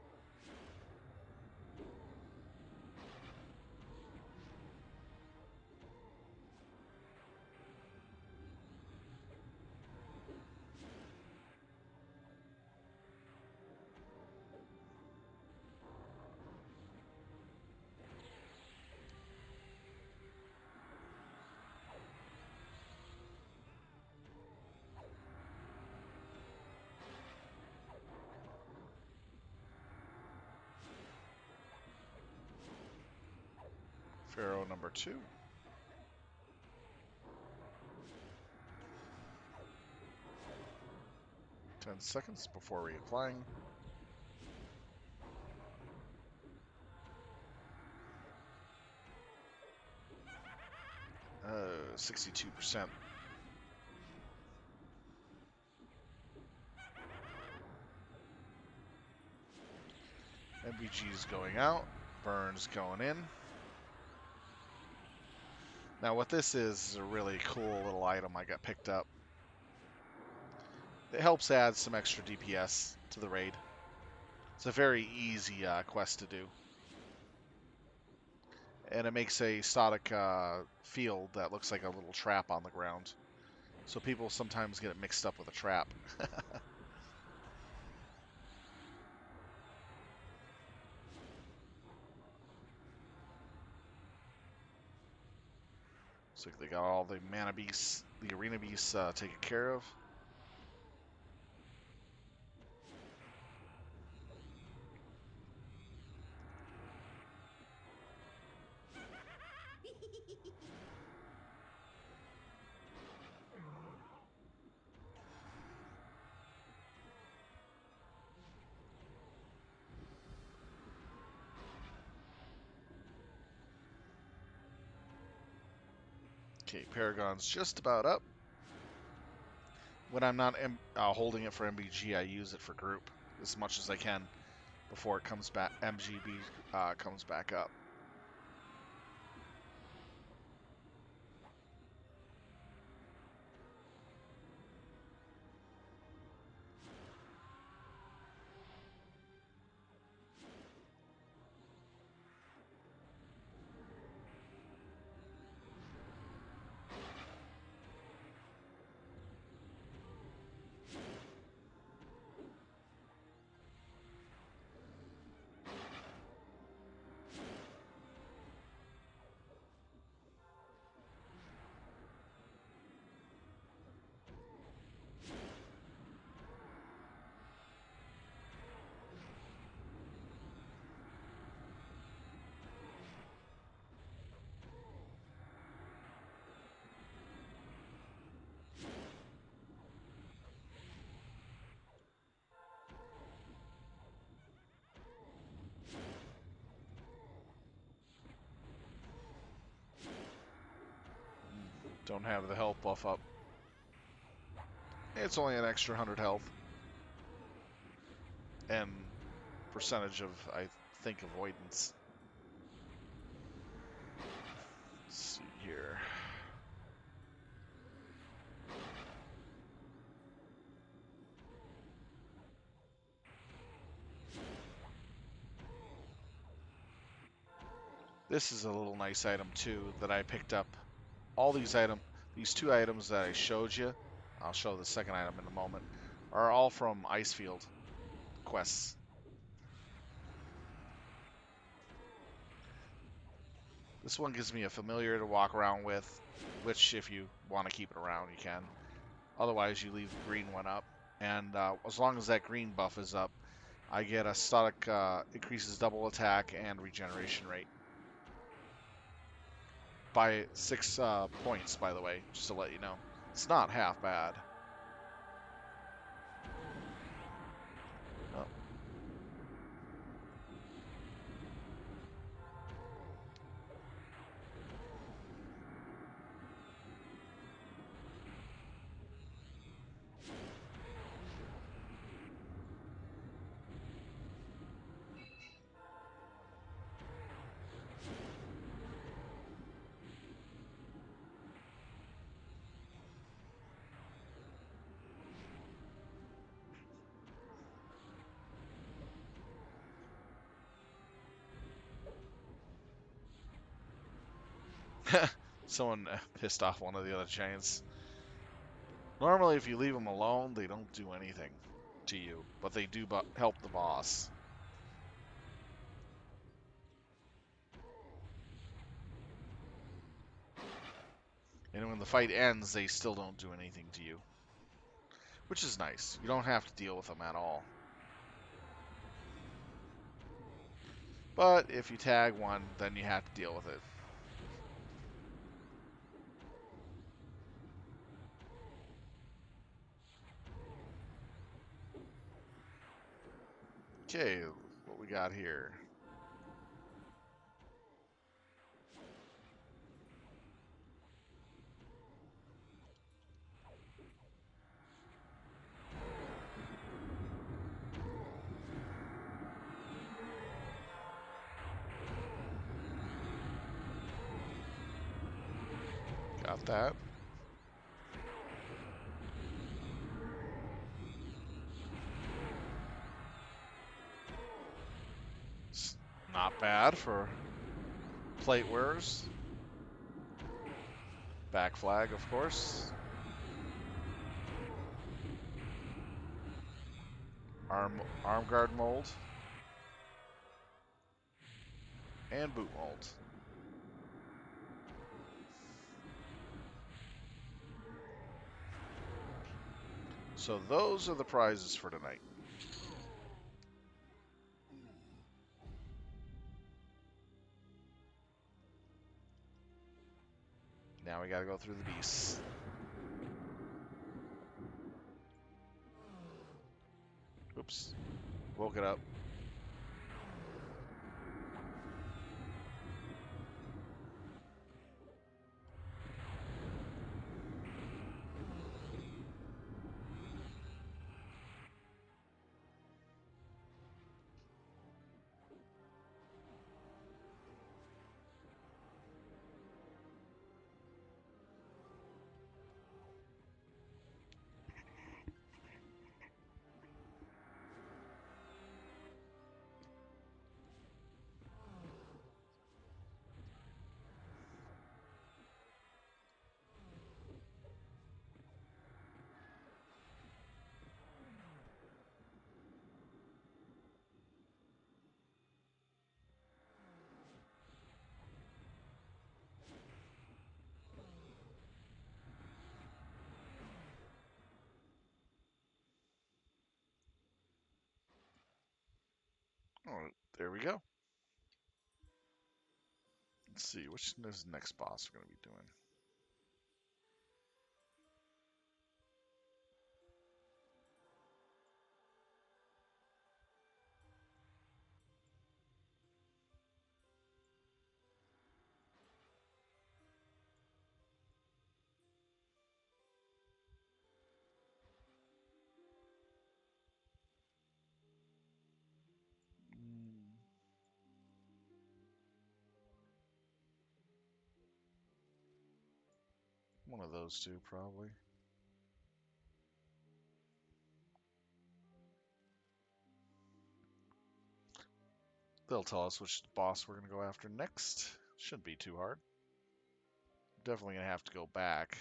Pharaoh number 2. 10 seconds before reapplying. 62%. MBG MBG's going out. Burns going in. Now what this is a really cool little item I got picked up. It helps add some extra DPS to the raid. It's a very easy quest to do. And it makes a static field that looks like a little trap on the ground. So people sometimes get it mixed up with a trap. So they got all the mana beasts, the arena beasts taken care of. Okay, Paragon's just about up. When I'm not holding it for MBG, I use it for group as much as I can before it comes back. MGB comes back up. Don't have the health buff up. It's only an extra 100 health. And percentage of, I think, avoidance. Let's see here. This is a little nice item too that I picked up. All these two items that I showed you, I'll show the second item in a moment, are all from Icefield quests. This one gives me a familiar to walk around with, which if you want to keep it around, you can. Otherwise, you leave the green one up. And as long as that green buff is up, I get a static, increases double attack and regeneration rate. By 6 points, by the way, just to let you know. It's not half bad. Oh. Someone pissed off one of the other giants. Normally, if you leave them alone, they don't do anything to you, but they do help the boss. And when the fight ends, they still don't do anything to you. Which is nice. You don't have to deal with them at all. But if you tag one, then you have to deal with it. Okay, what we got here? Got that. It's not bad for plate wearers. Back flag, of course. Arm guard mold. And boot mold. So those are the prizes for tonight. Now we gotta go through the beasts. Oops. Woke it up. Oh, there we go. Let's see, which is the next boss we're going to be doing? One of those two, probably. They'll tell us which boss we're going to go after next. Shouldn't be too hard. Definitely going to have to go back.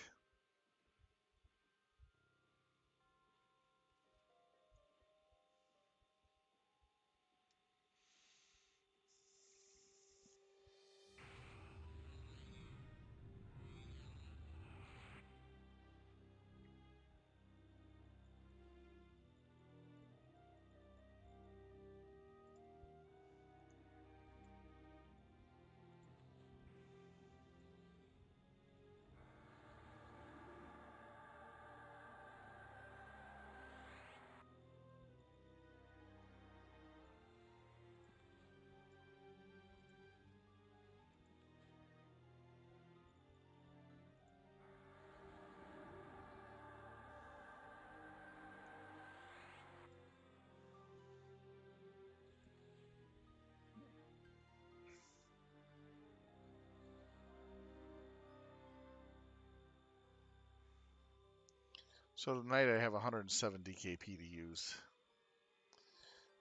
So tonight I have 107 DKP to use.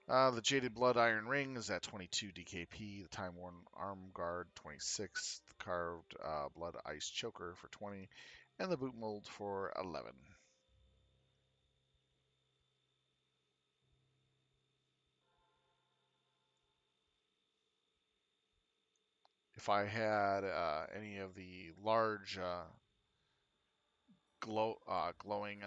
The Jaded Blood Iron Ring is at 22 DKP. The Time Worn Arm Guard 26. The Carved Blood Ice Choker for 20, and the Boot Mold for 11. If I had any of the large glowing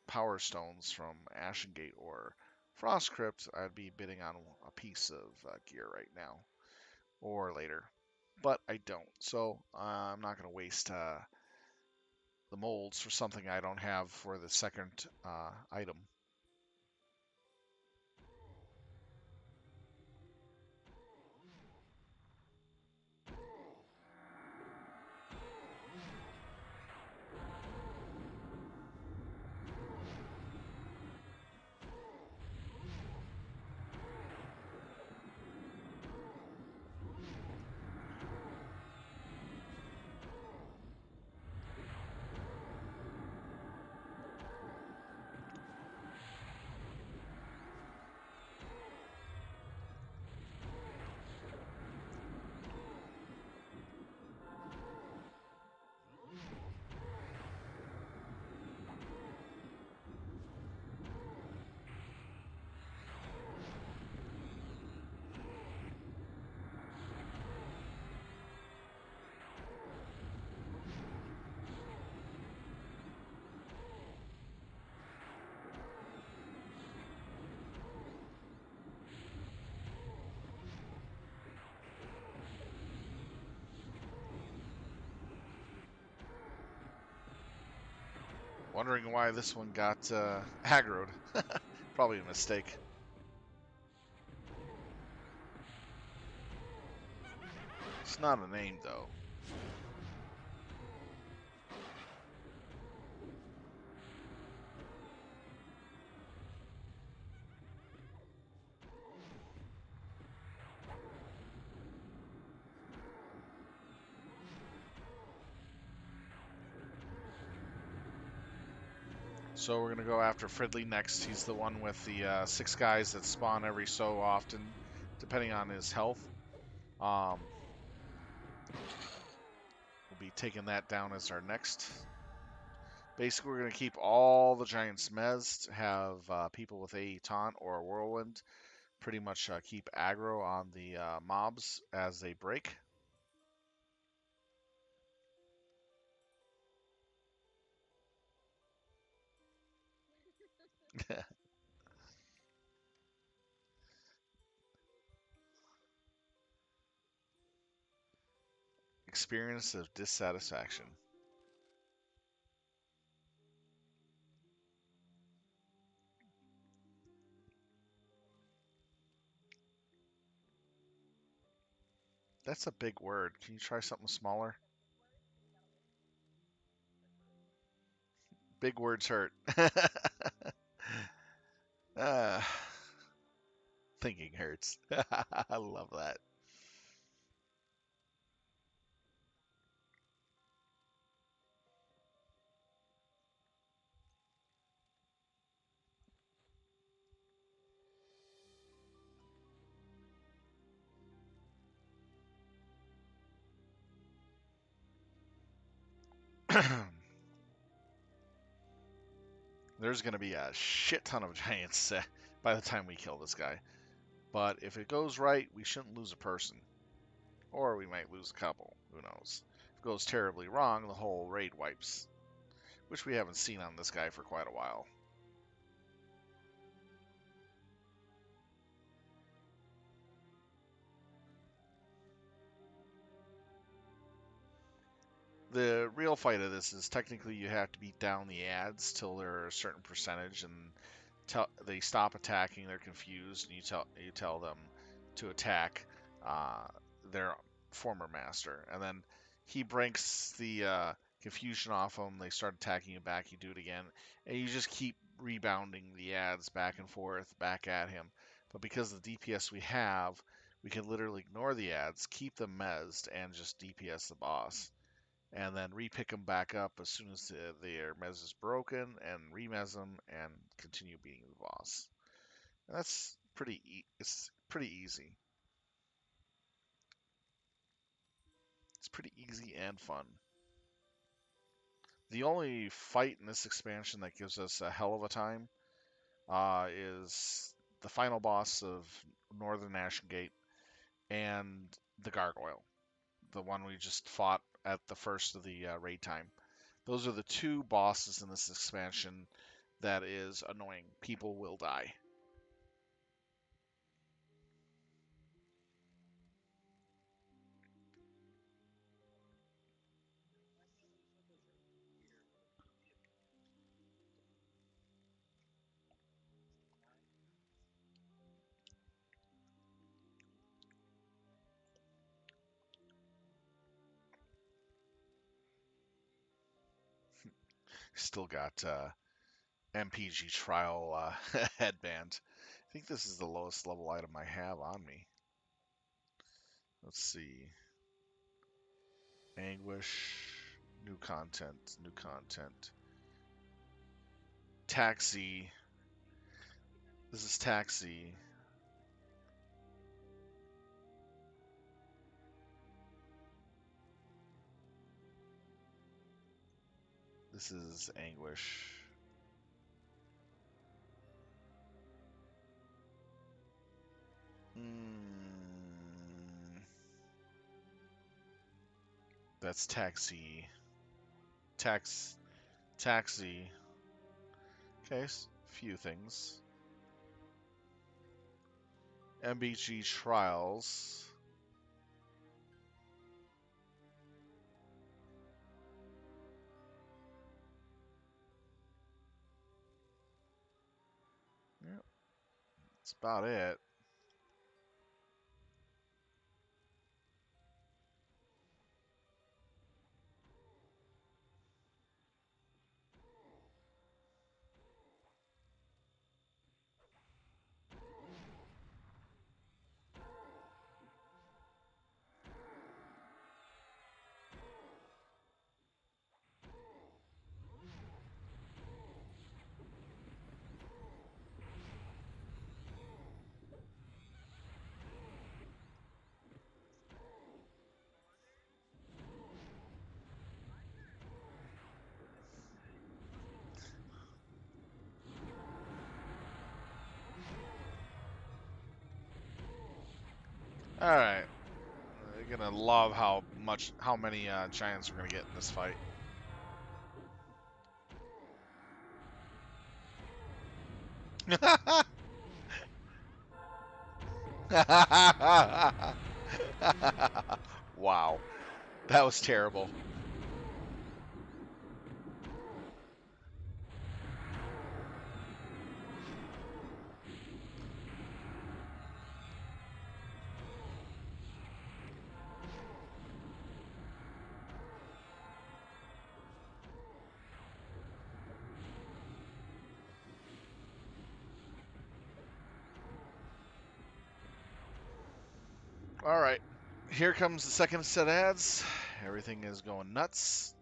Power Stones from Ashengate or Frostcrypt, I'd be bidding on a piece of gear right now or later. But I don't, so I'm not going to waste the molds for something I don't have for the second item. Wondering why this one got aggroed. Probably a mistake. It's not a name, though. So we're going to go after Fridley next. He's the one with the 6 guys that spawn every so often, depending on his health. We'll be taking that down as our next. Basically, we're going to keep all the Giants mezzed, have people with a taunt or a whirlwind pretty much keep aggro on the mobs as they break. Experience of dissatisfaction. That's a big word. Can you try something smaller? Big words hurt. uh, thinking hurts. I love that. There's going to be a shit ton of giants by the time we kill this guy. But if it goes right, we shouldn't lose a person. Or we might lose a couple. Who knows? If it goes terribly wrong, the whole raid wipes. Which we haven't seen on this guy for quite a while. The real fight of this is technically you have to beat down the ads till they're a certain percentage, and they stop attacking. They're confused, and you tell them to attack uh, their former master, and then he breaks the confusion off them. They start attacking you back. You do it again, and you just keep rebounding the ads back and forth, back at him. But because of the DPS we have, we can literally ignore the ads, keep them mezzed, and just DPS the boss and then repick them back up as soon as their mez is broken, and remez them and continue beating the boss. And that's it's pretty easy. It's pretty easy and fun. The only fight in this expansion that gives us a hell of a time is the final boss of Northern Ashen Gate and the Gargoyle, the one we just fought at the first of the raid time. Those are the two bosses in this expansion that is annoying. People will die. Still got MPG trial headband. I think this is the lowest level item I have on me. Let's see. Anguish. New content. New content. Taxi. This is Taxi. This is Anguish. That's Taxi. Taxi. Okay, few things. MBG Trials. That's about it. All right. You're gonna love how many giants we're gonna get in this fight. Wow, that was terrible. All right, here comes the second set of ads. Everything is going nuts.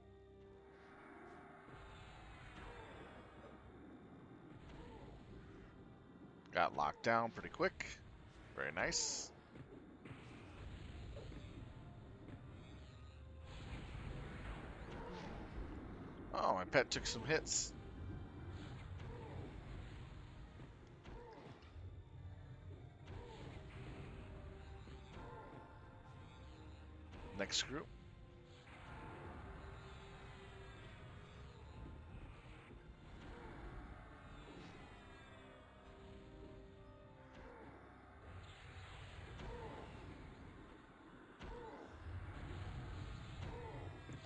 Got locked down pretty quick. Very nice. Oh, my pet took some hits. Next group.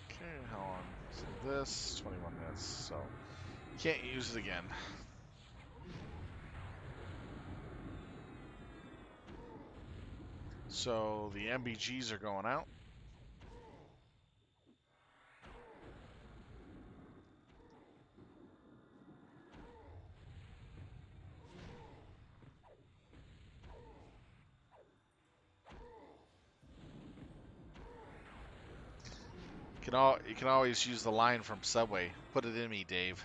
Okay, how long is this? 21 minutes, so can't use it again. So the MBGs are going out. You can always use the line from Subway. Put it in me, Dave.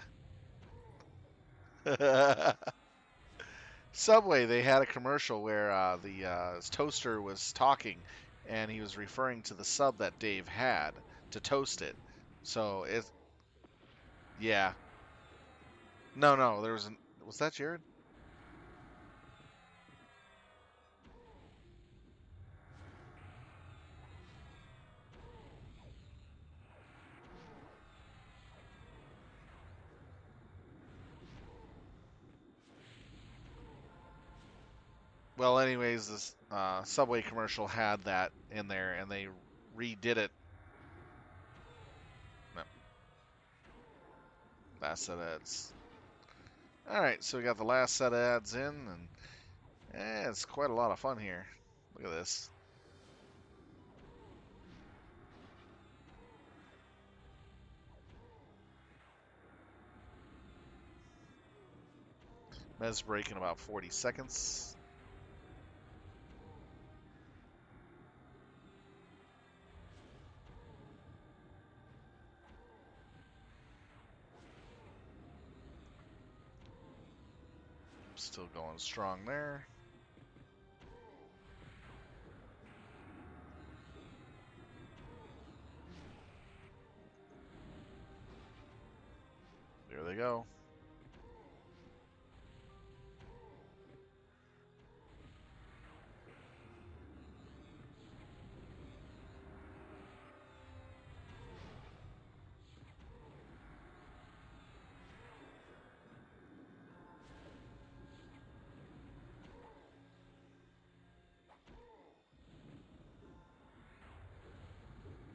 Subway, they had a commercial where the toaster was talking, and he was referring to the sub that Dave had to toast it. So yeah. No, was that Jared? Well, anyways, this Subway commercial had that in there, and they redid it. No, last set of ads. All right, so we got the last set of ads in, and it's quite a lot of fun here. Look at this. Mez break in about 40 seconds. Still going strong there. There they go.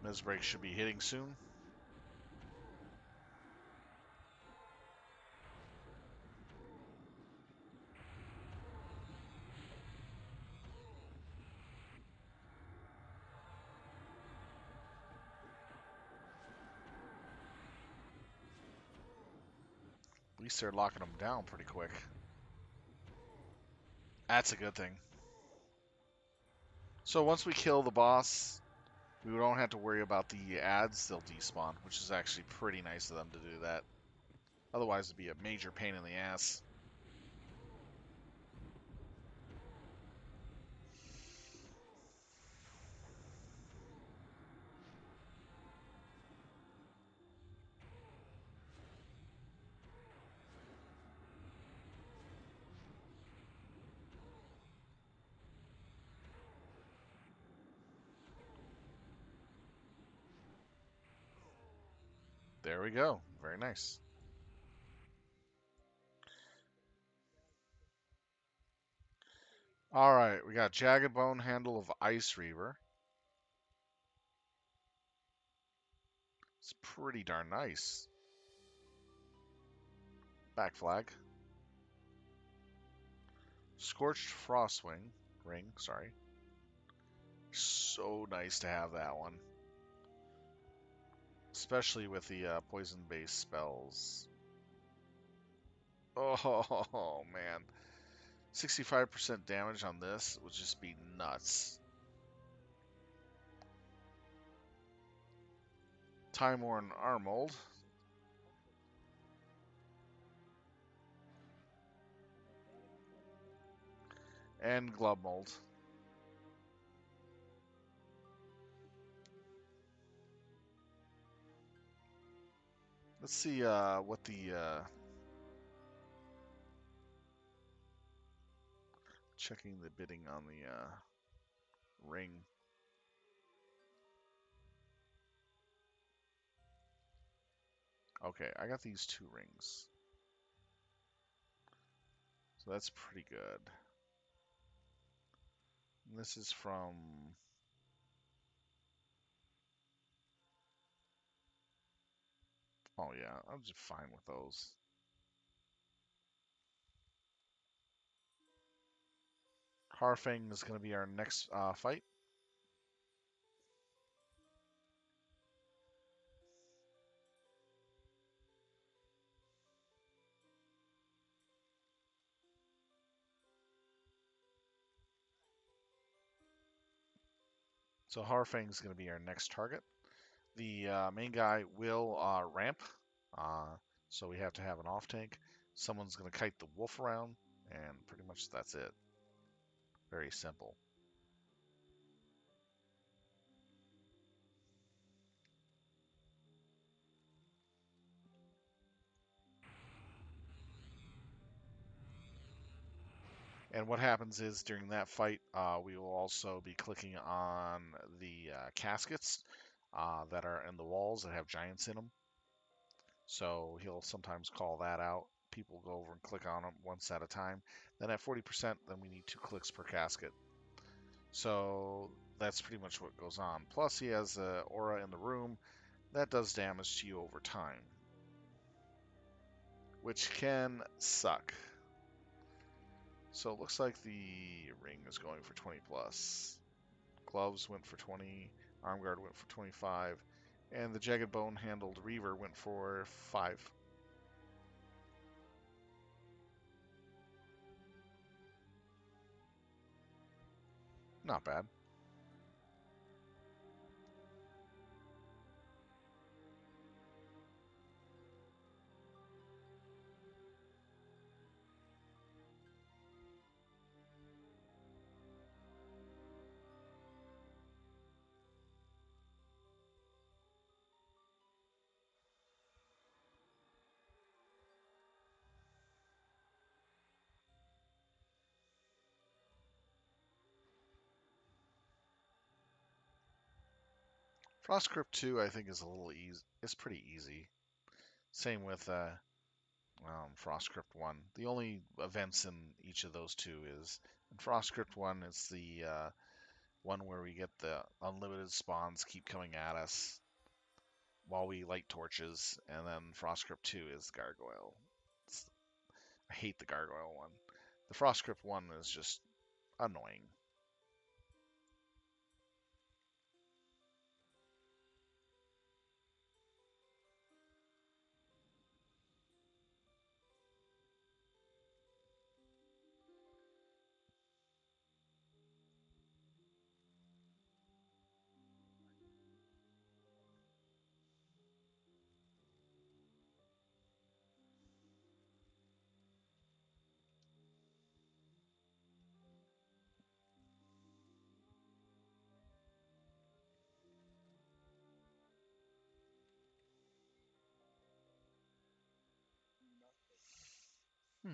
Mez break should be hitting soon. least they're locking them down pretty quick. That's a good thing. So once we kill the boss, we don't have to worry about the ads. They'll despawn, which is actually pretty nice of them to do that. Otherwise, it'd be a major pain in the ass. There we go. Very nice. All right, we got Jagged Bone Handle of Ice Reaver. It's pretty darn nice. Back flag. Scorched Frostwing Ring, sorry. So nice to have that one. Especially with the poison-based spells. Oh, man. 65% damage on this would just be nuts. Time-worn Armold. And Glove Mold. Let's see what the... checking the bidding on the ring. Okay, I got these 2 rings. So that's pretty good. And this is from... Oh yeah, I'm just fine with those. Harfang is going to be our next fight. So Harfang is going to be our next target. The main guy will ramp, so we have to have an off tank. Someone's going to kite the wolf around, and pretty much that's it. Very simple. And what happens is during that fight, we will also be clicking on the caskets that are in the walls that have giants in them. So he'll sometimes call that out. People go over and click on them once at a time. Then at 40%, then we need 2 clicks per casket. So that's pretty much what goes on. Plus he has an aura in the room that does damage to you over time, which can suck. So it looks like the ring is going for 20 plus. Gloves went for 20, arm guard went for 25, and the jagged bone handled reaver went for 5. Not bad. Frostcrypt 2, I think, is a little easy. It's pretty easy. Same with Frostcrypt 1. The only events in each of those 2 is in Frostcrypt 1, it's the one where we get the unlimited spawns keep coming at us while we light torches, and then Frostcrypt 2 is Gargoyle. I hate the Gargoyle one. The Frostcrypt one is just annoying. Hmm.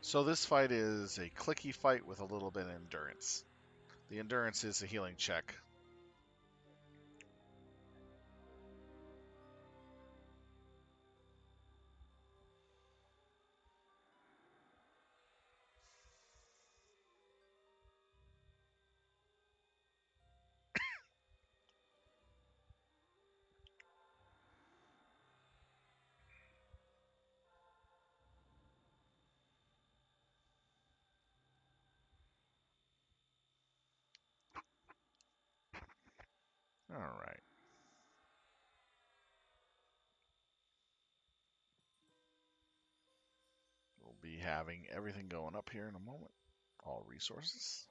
So this fight is a clicky fight with a little bit of endurance. The endurance is a healing check. All right. We'll be having everything going up here in a moment. All resources.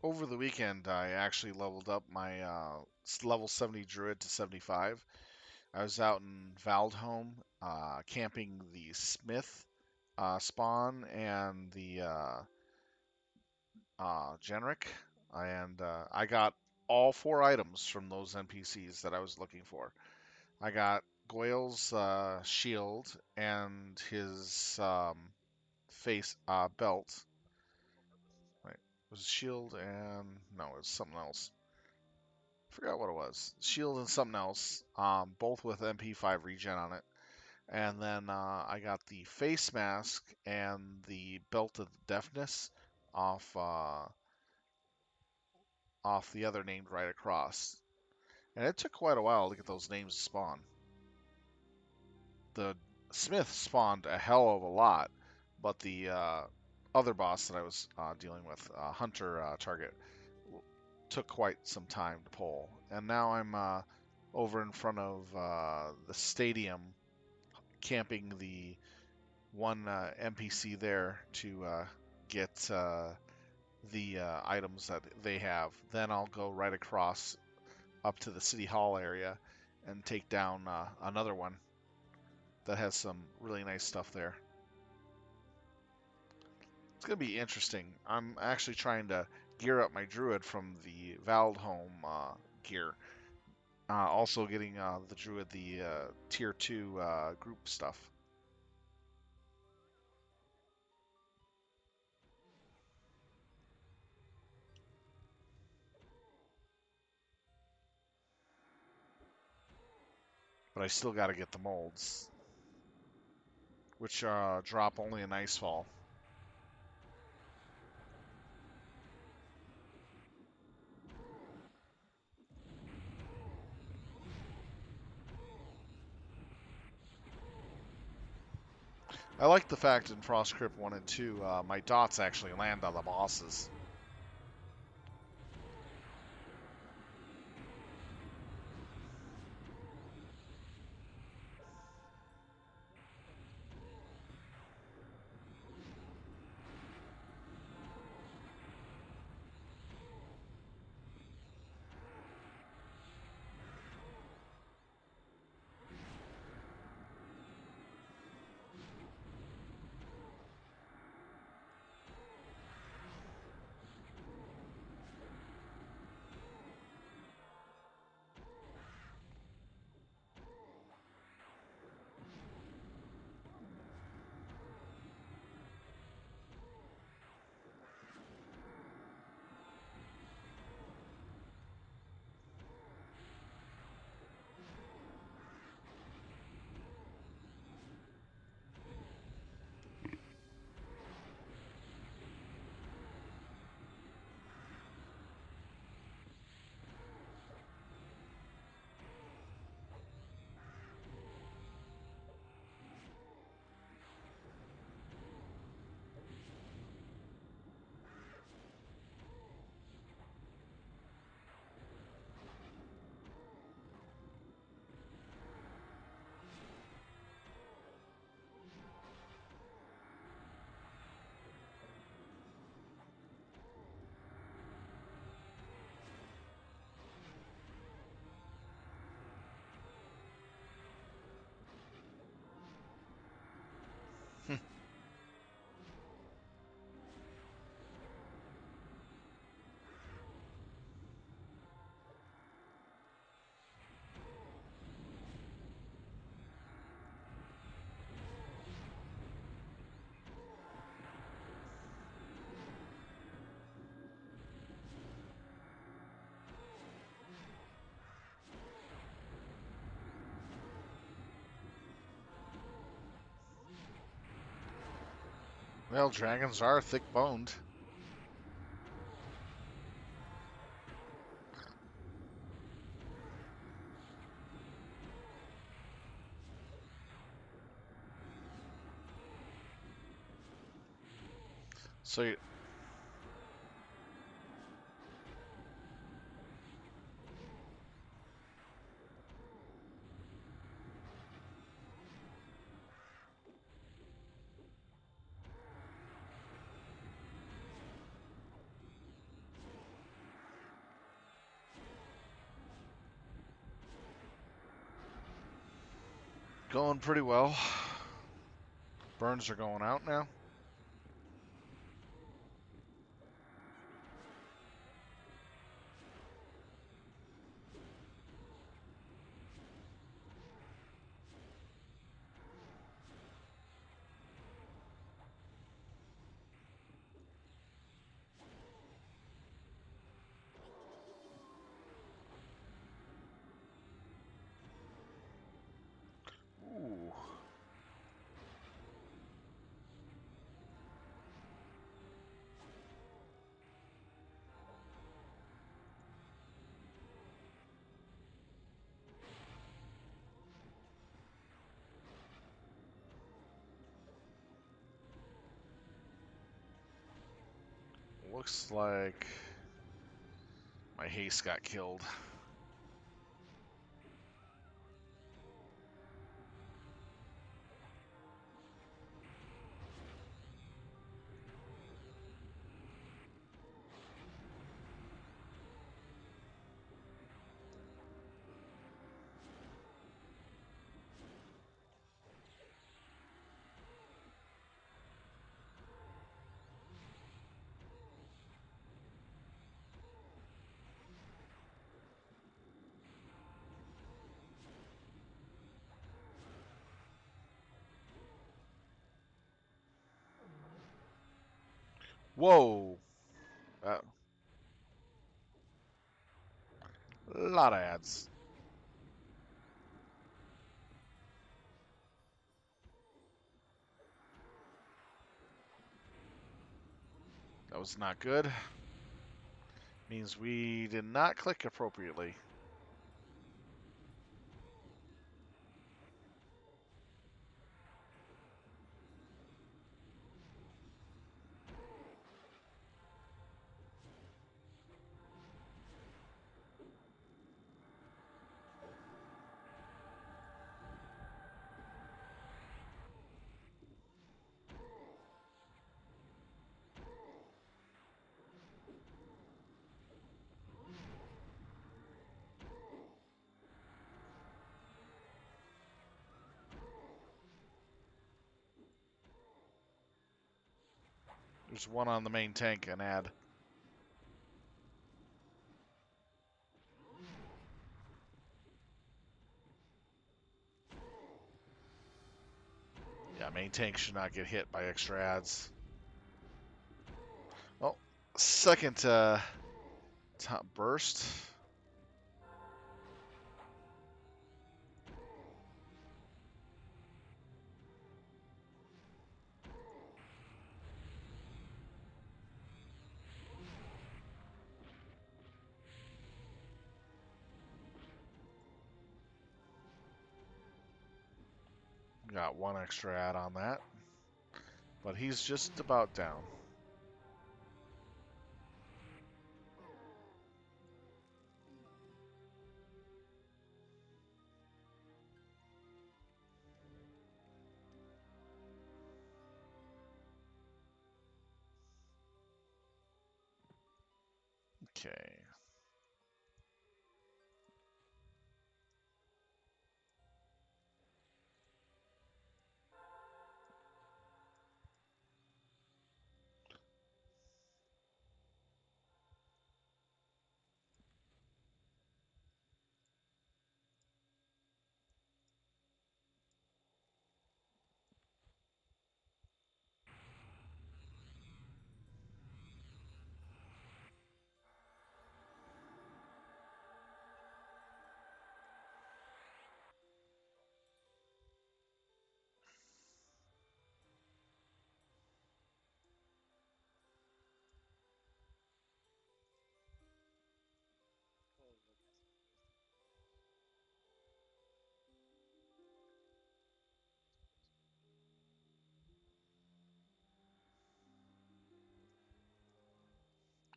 Over the weekend, I actually leveled up my level 70 druid to 75. I was out in Valdholm camping the Smith spawn and the generic, and I got all 4 items from those NPCs that I was looking for. I got Goyle's shield and his face belt. Wait, it was shield and no, it was something else. Forgot what it was. Shield and something else, both with MP5 regen on it. And then I got the face mask and the belt of deafness off off the other named right across. And it took quite a while to get those names to spawn. The Smith spawned a hell of a lot, but the other boss that I was dealing with, Hunter Target, took quite some time to pull. And now I'm over in front of the stadium, camping the one NPC there to get the items that they have. Then I'll go right across up to the City Hall area and take down another one that has some really nice stuff there. It's going to be interesting. I'm actually trying to gear up my druid from the Valdholm gear. Also getting the druid the tier 2 group stuff. But I still got to get the molds, which drop only in Icefall. I like the fact in Frostcrypt 1 and 2, my dots actually land on the bosses. Well, dragons are thick-boned. So you, going pretty well. Burns are going out now. Ooh. Looks like my haste got killed. Whoa. A lot of ads. That was not good. Means we did not click appropriately. There's one on the main tank, an ad. Yeah, main tank should not get hit by extra ads. Well, second top burst. Got one extra ad on that. But he's just about down. Okay.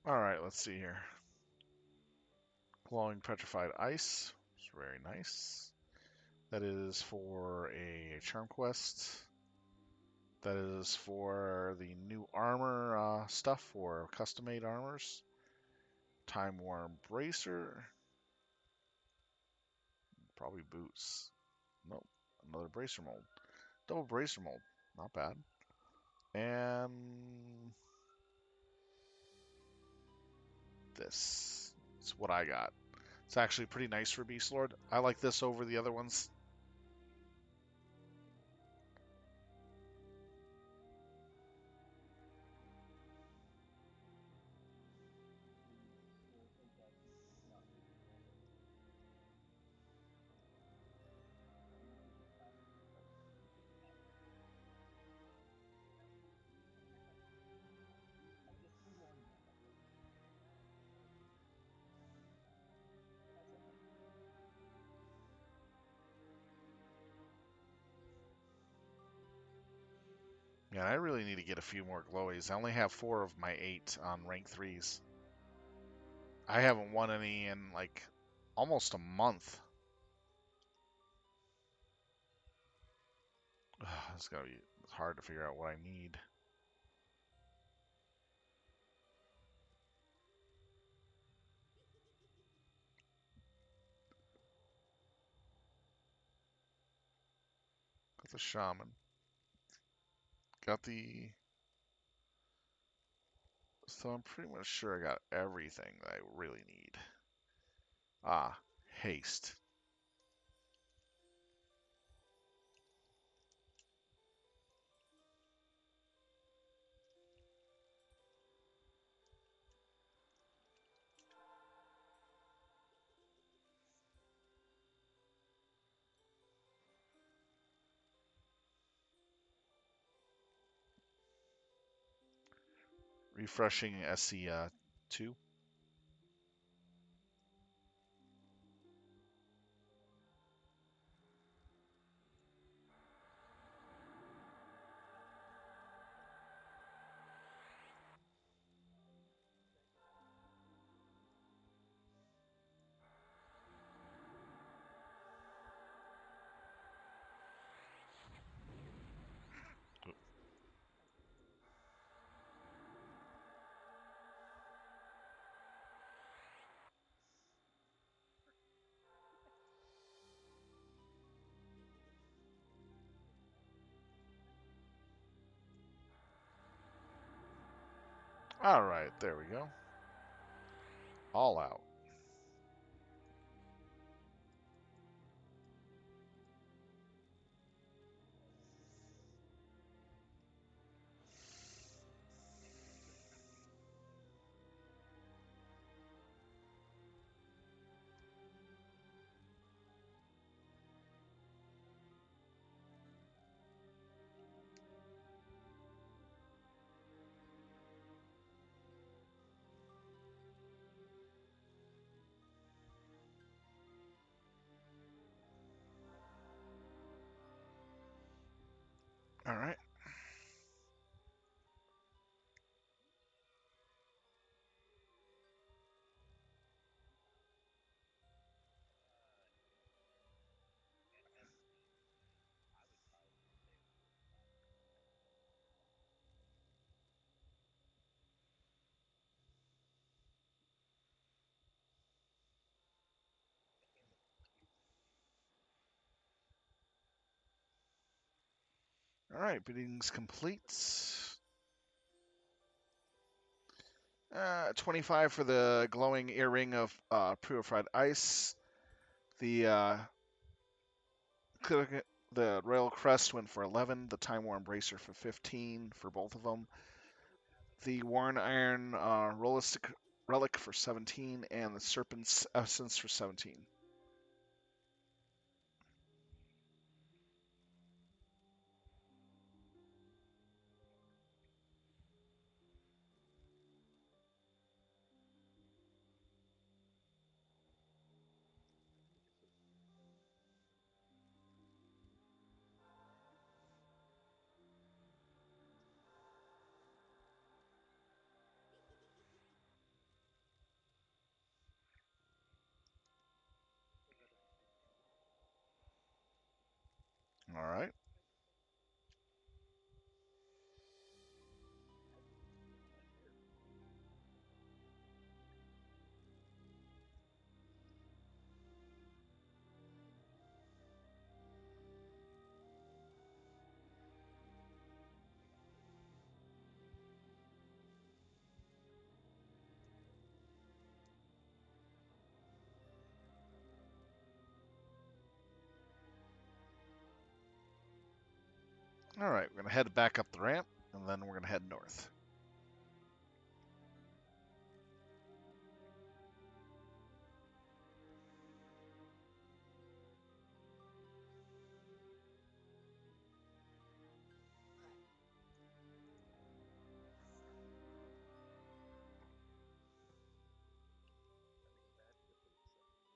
All right, let's see here. Glowing petrified ice. It's very nice. That is for a charm quest. That is for the new armor stuff for custom-made armors. Time Worn Bracer. Probably boots. Nope. Another bracer mold. Double bracer mold. Not bad. And this is what I got. It's actually pretty nice for Beastlord. I like this over the other ones. Yeah, I really need to get a few more glowies. I only have 4 of my 8 on rank 3s. I haven't won any in like almost a month. It's gonna be hard to figure out what I need. Got the shaman. Got the. So I'm pretty much sure I got everything that I really need. Ah, haste. Refreshing SC 2. All right, there we go. All out. All right. All right, bidding's complete. 25 for the glowing earring of purified ice. The the Royal Crest went for 11. The Time Worn Bracer for 15 for both of them. The Worn Iron Rollistic Relic for 17, and the Serpent's Essence for 17. Alright, we're going to head back up the ramp, and then we're going to head north.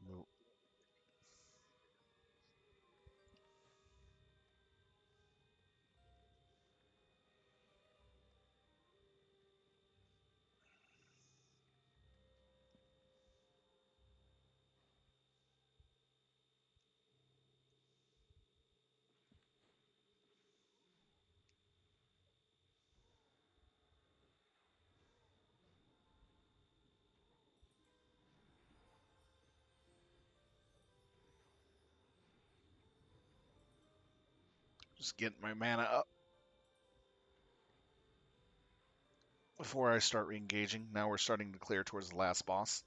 Nope. Just getting my mana up before I start re-engaging. Now we're starting to clear towards the last boss.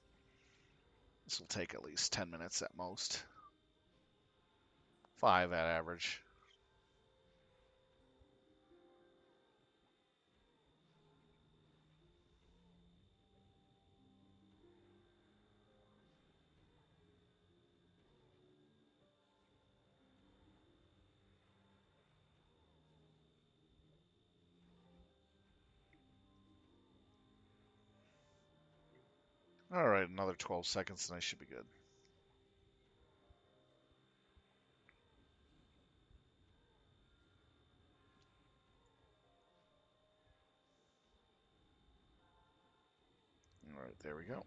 This will take at least 10 minutes at most. 5 at average. Alright, another 12 seconds and I should be good. Alright, there we go.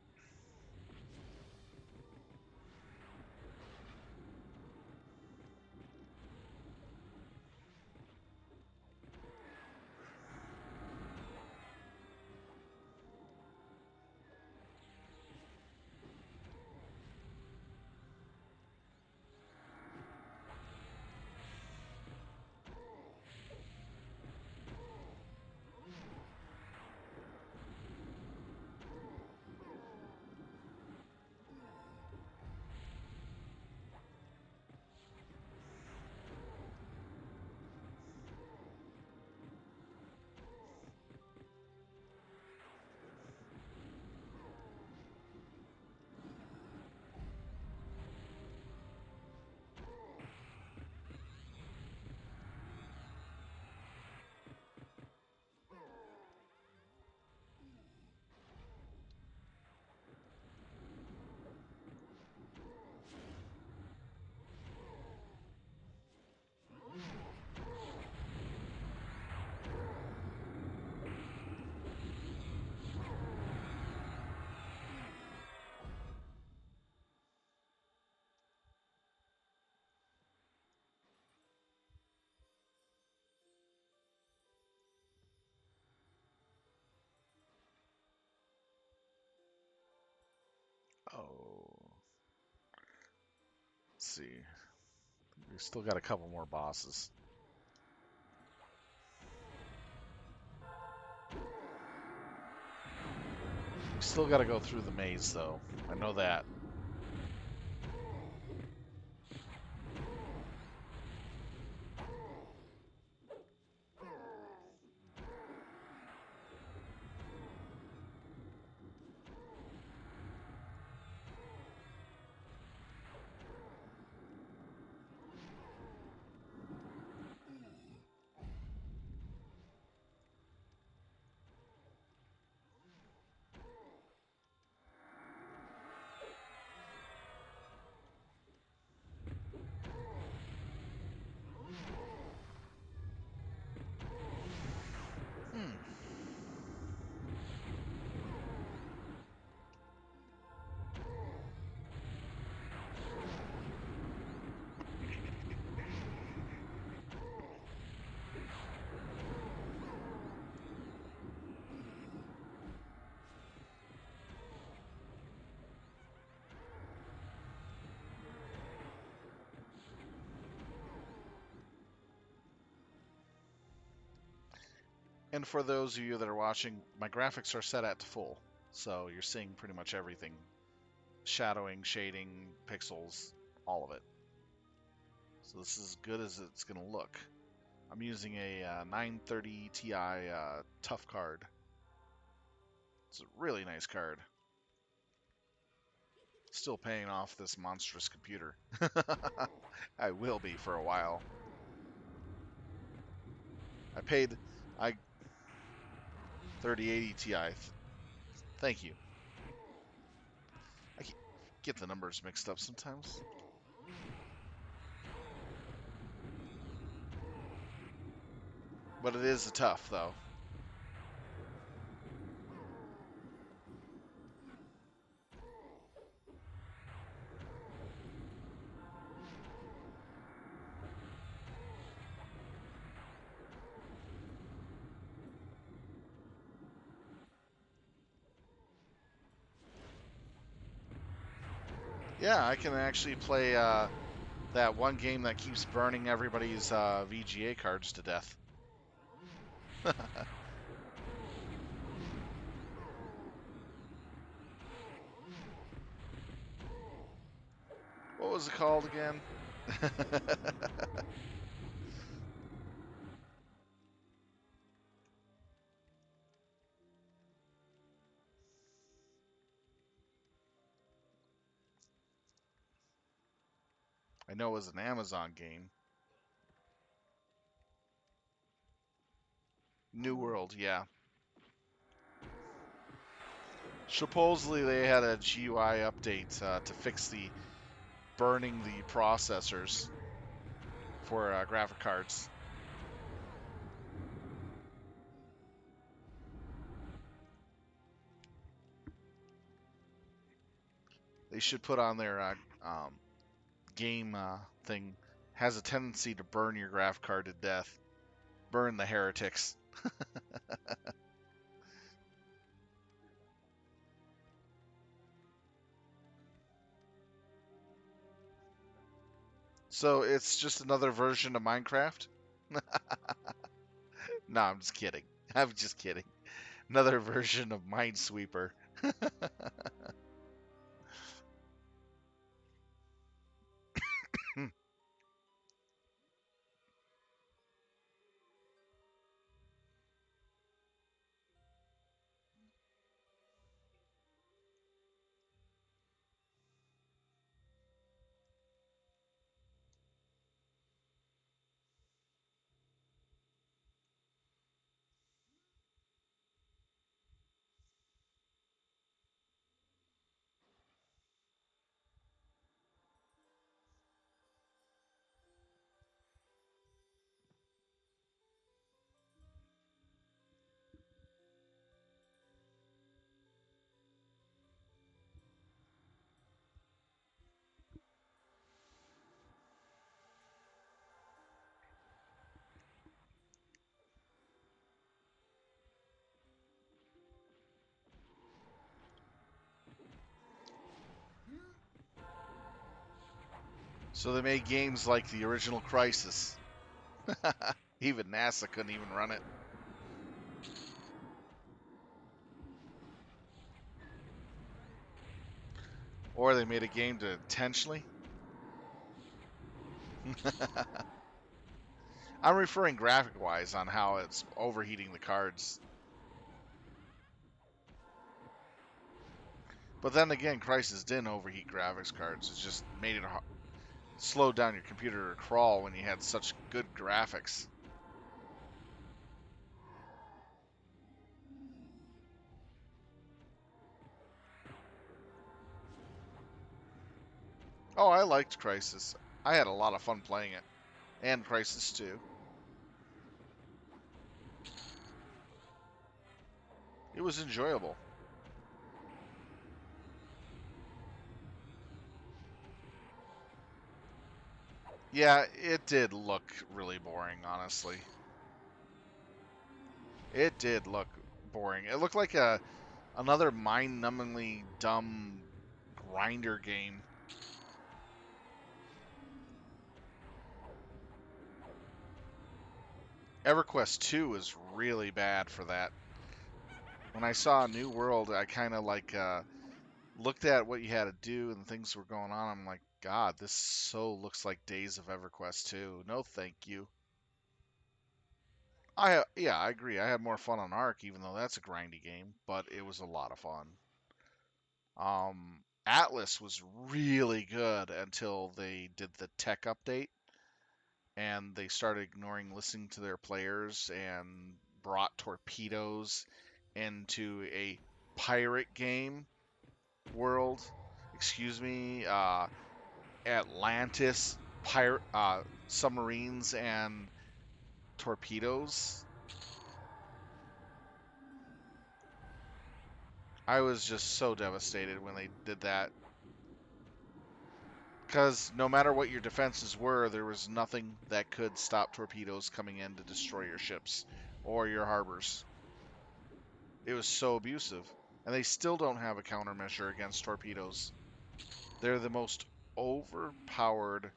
Oh. Let's see. We still got a couple more bosses. We still got to go through the maze, though. I know that. And for those of you that are watching, my graphics are set at full. So you're seeing pretty much everything. Shadowing, shading, pixels, all of it. So this is as good as it's going to look. I'm using a 930 Ti tough card. It's a really nice card. Still paying off this monstrous computer. I will be for a while. I paid 3080 Ti. Thank you. I get the numbers mixed up sometimes. But it is tough, though. Yeah, I can actually play that one game that keeps burning everybody's VGA cards to death. What was it called again? I know it was an Amazon game. New World, yeah. Supposedly they had a GUI update to fix the burning the processors for graphic cards. They should put on their game thing. Has a tendency to burn your graphic card to death. Burn the heretics. So it's just another version of Minecraft? No, I'm just kidding. I'm just kidding. Another version of Minesweeper. So they made games like the original Crisis. Even NASA couldn't even run it. Or they made a game to intentionally. I'm referring graphic-wise on how it's overheating the cards. But then again, Crisis didn't overheat graphics cards. It just made it slowed down your computer to crawl when you had such good graphics. Oh, I liked Crisis. I had a lot of fun playing it. And Crisis 2. It was enjoyable. Yeah, it did look really boring, honestly. It did look boring. It looked like another mind-numbingly dumb grinder game. Everquest 2 is really bad for that. When I saw New World, I kind of like looked at what you had to do and things were going on. I'm like, God, this so looks like Days of EverQuest 2. No, thank you. Yeah, I agree. I had more fun on Ark, even though that's a grindy game, but it was a lot of fun. Atlas was really good until they did the tech update and they started ignoring listening to their players and brought torpedoes into a pirate game world. Excuse me, Atlantis pirate submarines and torpedoes. I was just so devastated when they did that because no matter what your defenses were, there was nothing that could stop torpedoes coming in to destroy your ships or your harbors. It was so abusive. And they still don't have a countermeasure against torpedoes. They're the most overpowered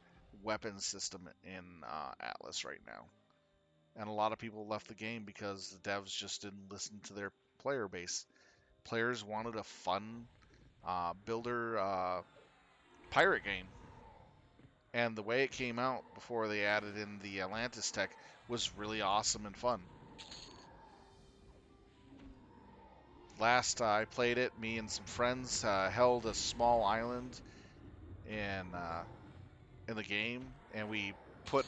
weapon system in Atlas right now. And a lot of people left the game because the devs just didn't listen to their player base. Players wanted a fun builder pirate game. And the way it came out before they added in the Atlantis tech was really awesome and fun. Last I played it, me and some friends held a small island in the game, and we put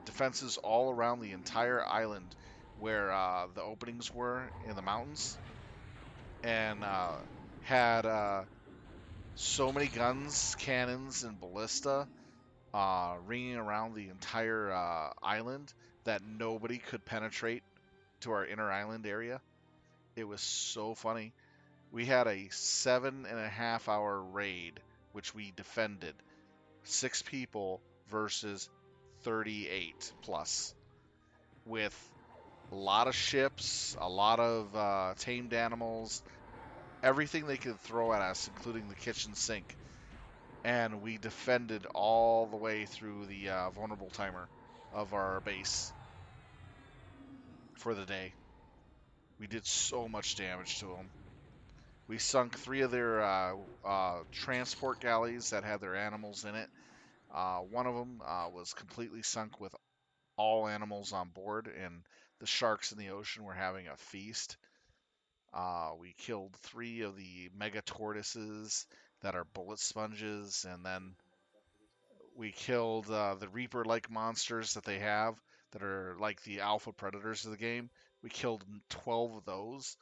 defenses all around the entire island where the openings were in the mountains, and had so many guns, cannons, and ballista ringing around the entire island that nobody could penetrate to our inner island area. It was so funny. We had a 7.5 hour raid, which we defended. 6 people versus 38 plus, with a lot of ships, a lot of tamed animals, everything they could throw at us, including the kitchen sink. And we defended all the way through the vulnerable timer of our base for the day. We did so much damage to them. We sunk 3 of their transport galleys that had their animals in it. One of them was completely sunk with all animals on board, and the sharks in the ocean were having a feast. We killed 3 of the mega tortoises that are bullet sponges, and then we killed the Reaper-like monsters that they have that are like the alpha predators of the game. We killed 12 of those.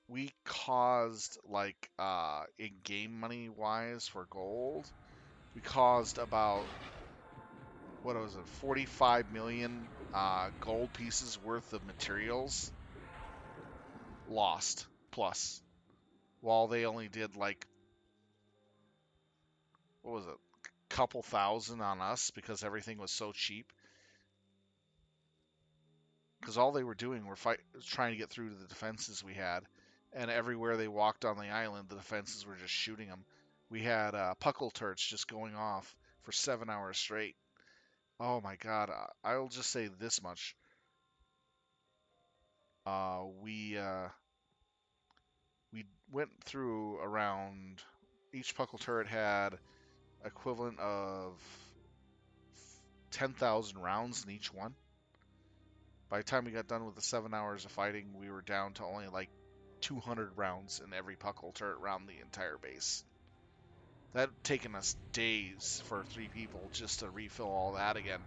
We caused, like, in game money wise for gold, we caused about, what was it, 45 million gold pieces worth of materials lost plus, while they only did like, what was it, couple thousand on us because everything was so cheap. Because all they were doing were trying to get through to the defenses we had, and everywhere they walked on the island, the defenses were just shooting them. We had puckle turrets just going off for 7 hours straight. Oh my god! I'll just say this much: we went through around, each puckle turret had equivalent of 10,000 rounds in each one. By the time we got done with the 7 hours of fighting, we were down to only like 200 rounds in every puckle turret around the entire base. That had taken us days for 3 people just to refill all that again.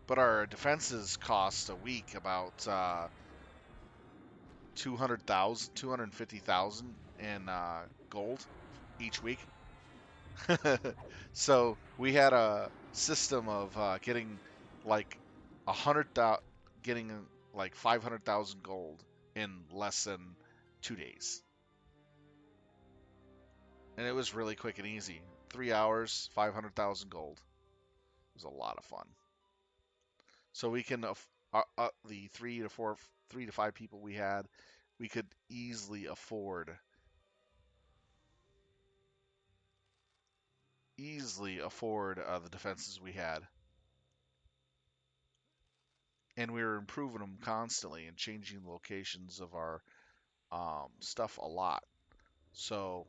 But our defenses cost a week about 200,000, 250,000 in gold each week. So we had a system of getting like 100,000, getting like 500,000 gold in less than 2 days, and it was really quick and easy. 3 hours, 500,000 gold. It was a lot of fun. So we can the 3 to 5 people we had, we could easily afford the defenses we had, and we were improving them constantly and changing the locations of our stuff a lot. So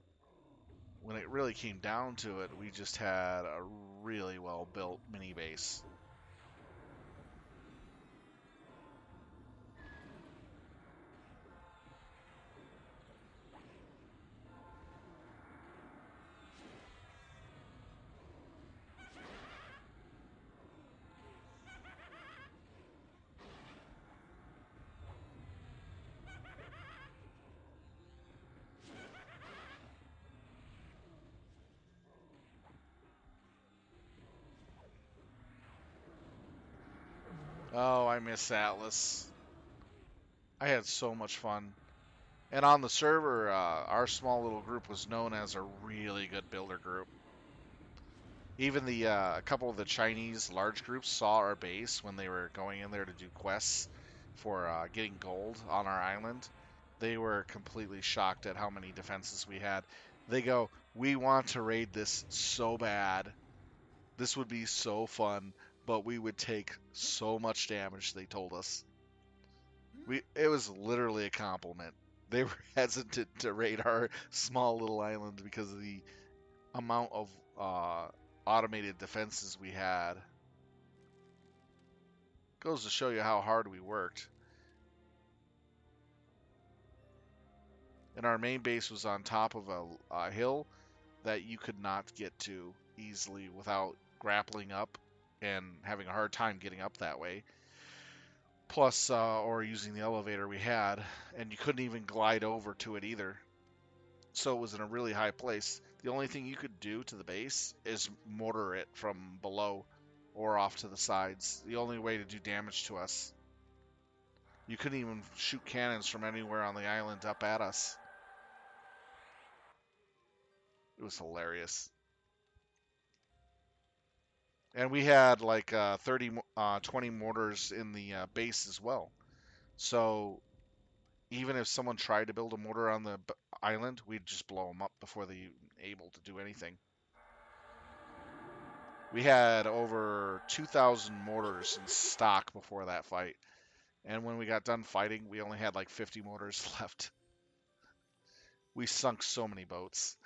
when it really came down to it, we just had a really well built mini base. Oh, I miss Atlas. I had so much fun. And on the server, our small little group was known as a really good builder group. Even the a couple of the Chinese large groups saw our base when they were going in there to do quests for getting gold on our island. They were completely shocked at how many defenses we had. They go, "We want to raid this so bad. This would be so fun, but we would take so much damage." They told us. It was literally a compliment. They were hesitant to raid our small little island because of the amount of automated defenses we had. Goes to show you how hard we worked. And our main base was on top of a hill that you could not get to easily without grappling up and having a hard time getting up that way. Plus, or using the elevator we had, and you couldn't even glide over to it either. So it was in a really high place. The only thing you could do to the base is mortar it from below or off to the sides. The only way to do damage to us. You couldn't even shoot cannons from anywhere on the island up at us. It was hilarious. And we had like 20 mortars in the base as well. So even if someone tried to build a mortar on the island, we'd just blow them up before they able to do anything. We had over 2,000 mortars in stock before that fight. And when we got done fighting, we only had like 50 mortars left. We sunk so many boats.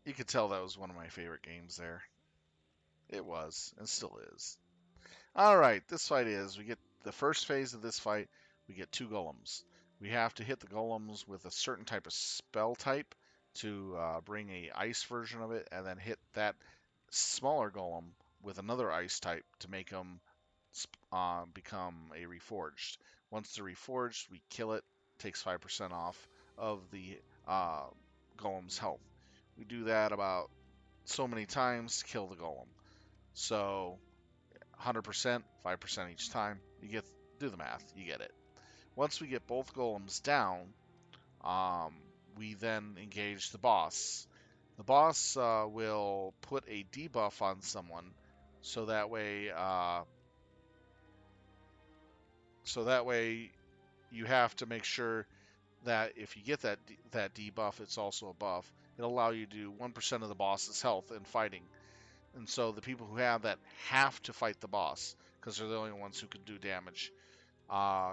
You could tell that was one of my favorite games there. It was, and still is. Alright, this fight we get the first phase of this fight, we get 2 golems. We have to hit the golems with a certain type of spell type to bring a ice version of it, and then hit that smaller golem with another ice type to make them become a reforged. Once they're reforged, we kill it, takes 5% off of the uh, golem's health. We do that about so many times to kill the golem. So 100%, 5% each time. You get do the math, you get it. Once we get both golems down, um, we then engage the boss. The boss will put a debuff on someone, so that way, you have to make sure that if you get that debuff, it's also a buff. It'll allow you to do 1% of the boss's health in fighting. And so the people who have that have to fight the boss because they're the only ones who can do damage.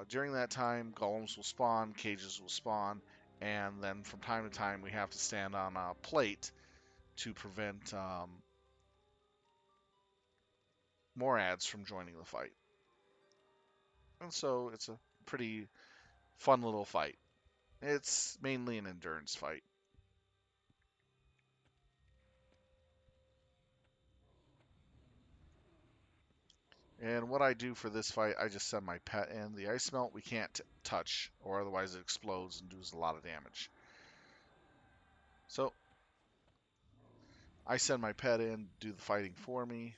During that time, golems will spawn, cages will spawn, and then from time to time we have to stand on a plate to prevent more ads from joining the fight. And so it's a pretty fun little fight. It's mainly an endurance fight. And what I do for this fight, I just send my pet in. The ice melt we can't touch, or otherwise it explodes and does a lot of damage. So I send my pet in, do the fighting for me.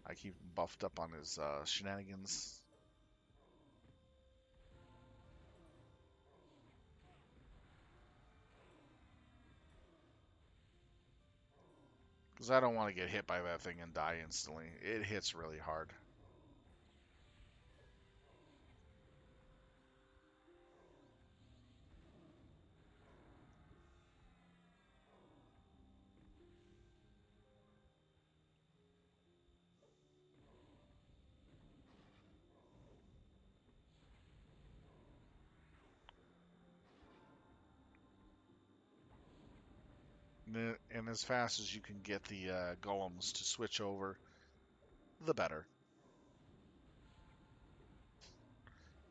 I keep him buffed up on his shenanigans. Because I don't want to get hit by that thing and die instantly. It hits really hard. And as fast as you can get the golems to switch over, the better.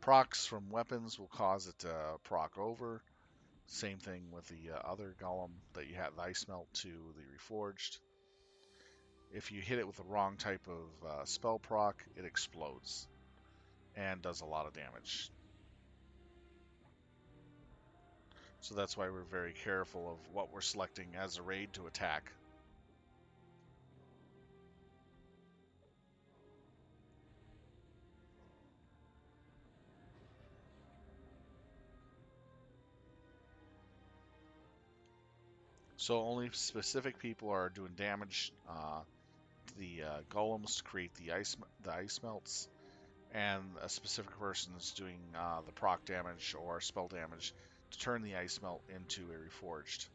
Procs from weapons will cause it to proc over. Same thing with the other golem that you have the ice melt to the reforged. If you hit it with the wrong type of spell proc, it explodes and does a lot of damage. So that's why we're very careful of what we're selecting as a raid to attack. So only specific people are doing damage. The golems create the ice melts, and a specific person is doing the proc damage or spell damage to turn the ice melt into a reforged.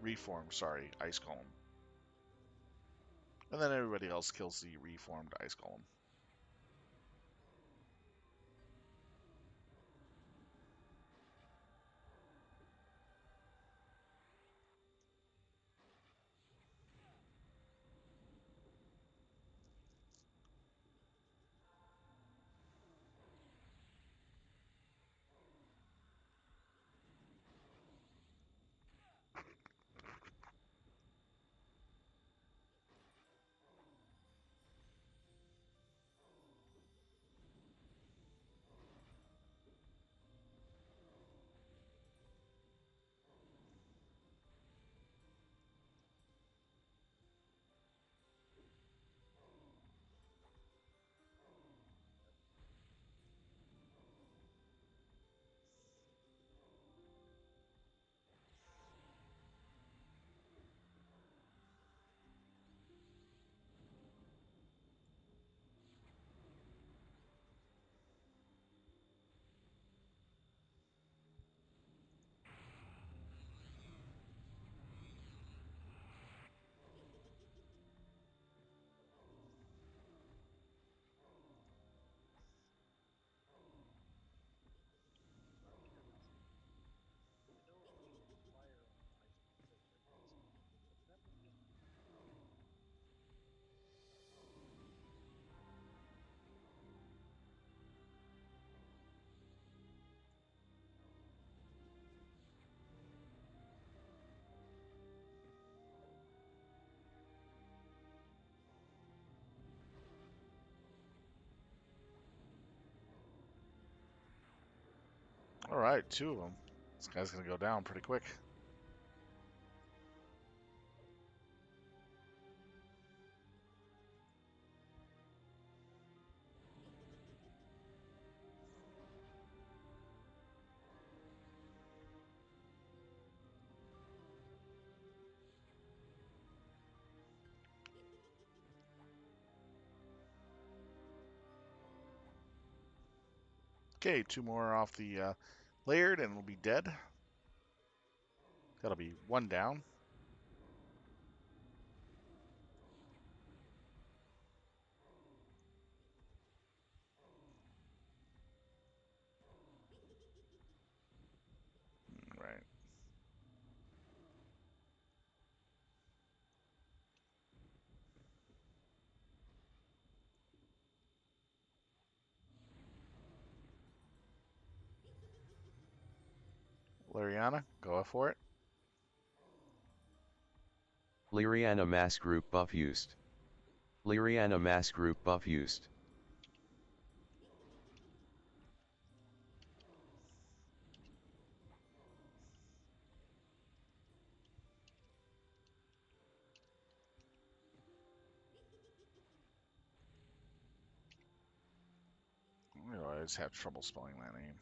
Reformed, sorry, ice golem. And then everybody else kills the reformed ice golem. All right, two of them. This guy's gonna go down pretty quick. Okay, two more off the layered and we'll be dead. That'll be one down. Right. Lariana, go for it. Liriana mass group buff used. Liriana mass group buff used. I just have trouble spelling that name.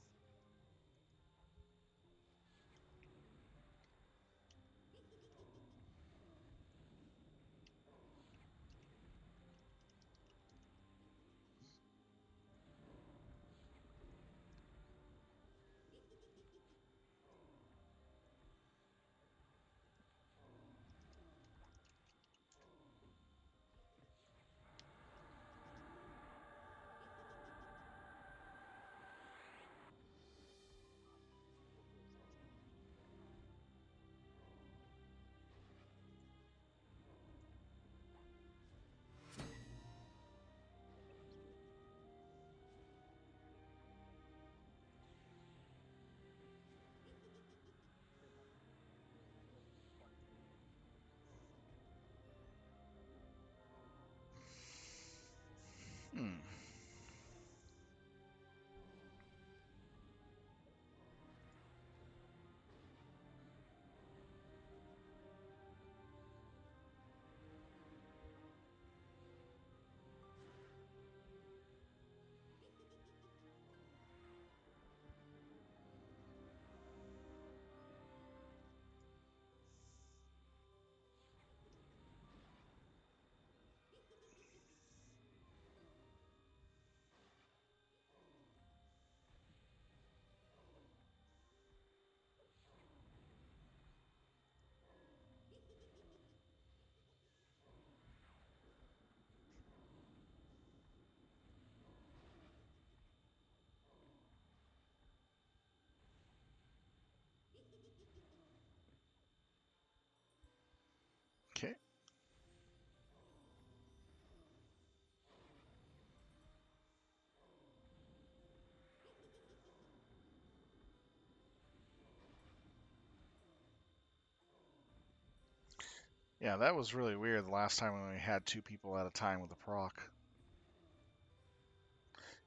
Yeah, that was really weird the last time when we had two people at a time with a proc.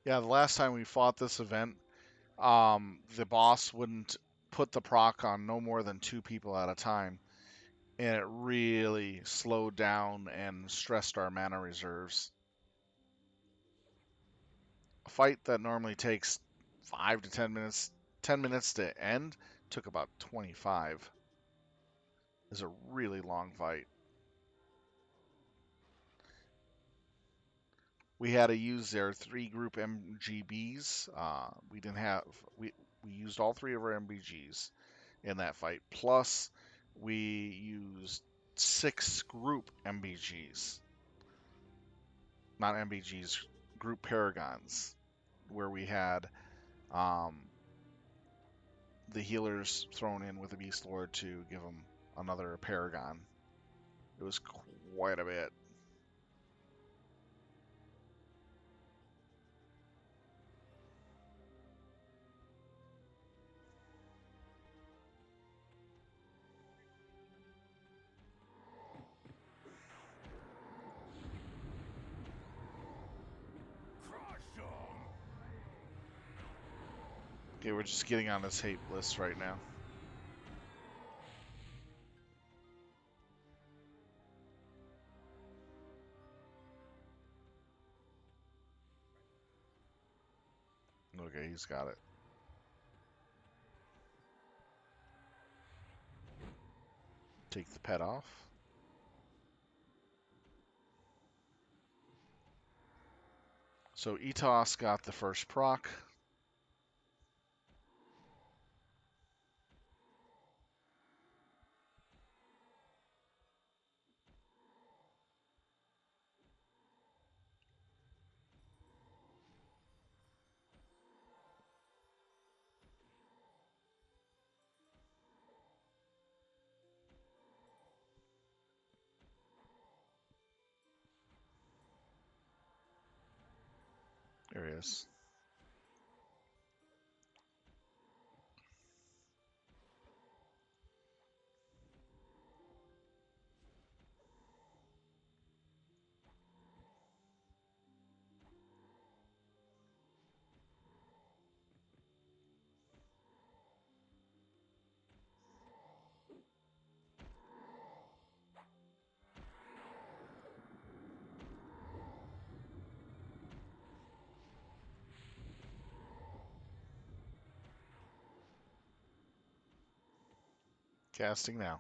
Yeah, the last time we fought this event, the boss wouldn't put the proc on no more than two people at a time, and it really slowed down and stressed our mana reserves. A fight that normally takes 5 to 10 minutes, 10 minutes to end, took about 25. It's a really long fight. We had to use their 3 group MGBs. We didn't have we used all 3 of our MBGs in that fight. Plus, we used 6 group MBGs, not MBGs, group Paragons, where we had um, the healers thrown in with a Beastlord to give them another Paragon. It was quite a bit. Okay, we're just getting on this hate list right now. Okay, he's got it. Take the pet off. So Etos got the first proc. There he is. Casting now.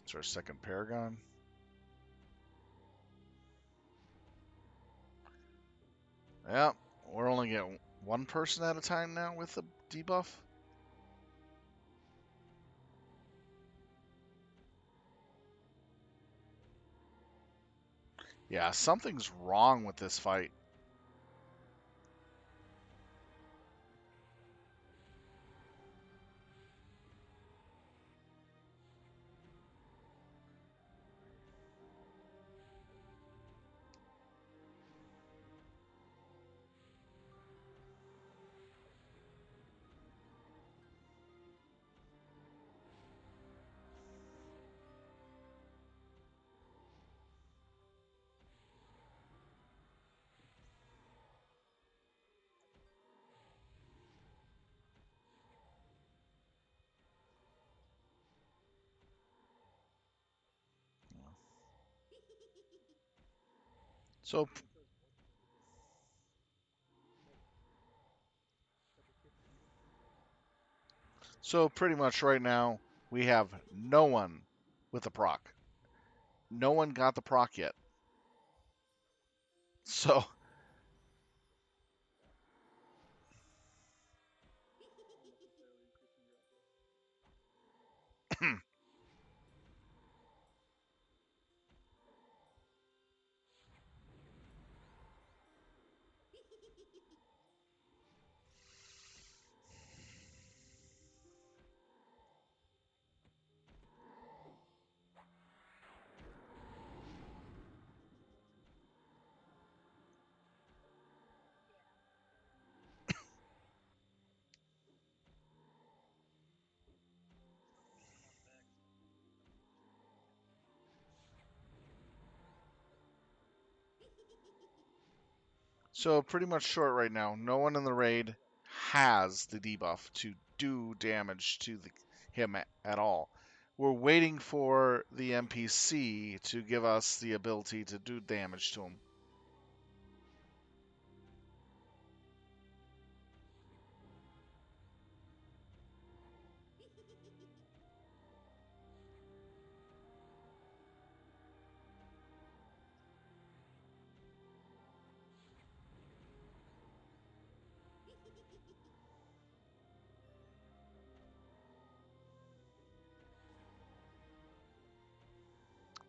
It's our second Paragon. Yep, we're only getting one person at a time now with the debuff. Yeah, something's wrong with this fight. So, so pretty much right now we have no one with a proc. No one got the proc yet. So, So pretty much short right now. No one in the raid has the debuff to do damage to him at all. We're waiting for the NPC to give us the ability to do damage to him.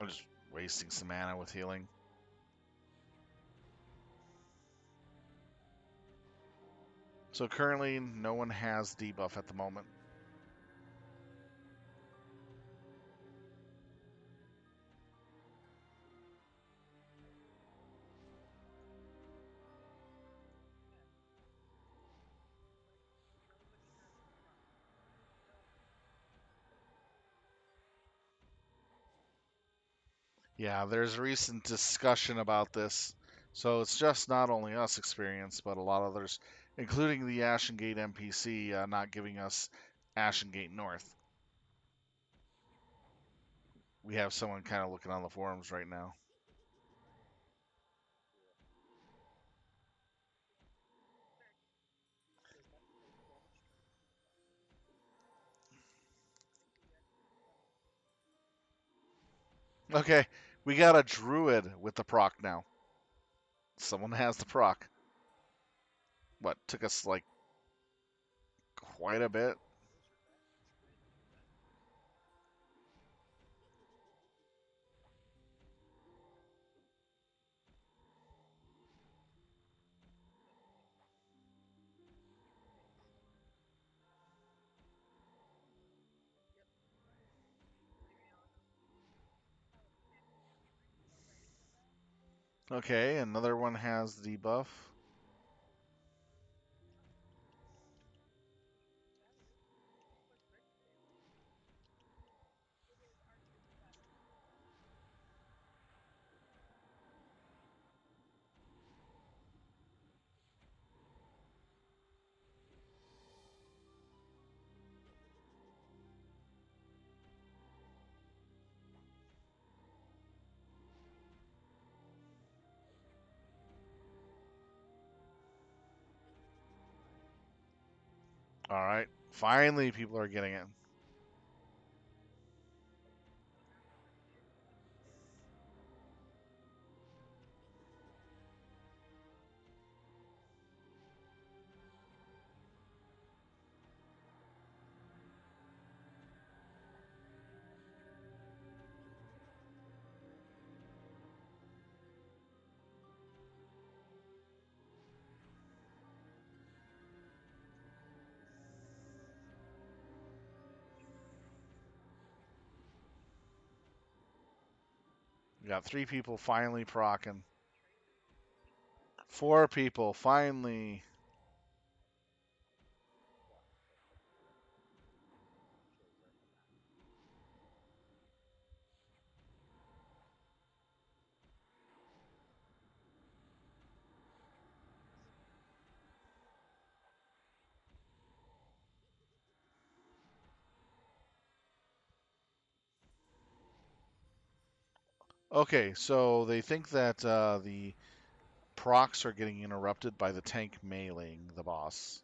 I'm just wasting some mana with healing. So currently, no one has debuff at the moment. Yeah, there's recent discussion about this. So it's just not only us experience, but a lot of others, including the Ashen Gate NPC, not giving us Ashen Gate North. We have someone kind of looking on the forums right now. Okay, we got a druid with the proc now. Someone has the proc. What, took us like quite a bit? Okay, another one has the buff. Alright, finally people are getting it. We got 3 people finally procking. 4 people finally. Okay, so they think that the procs are getting interrupted by the tank meleeing the boss.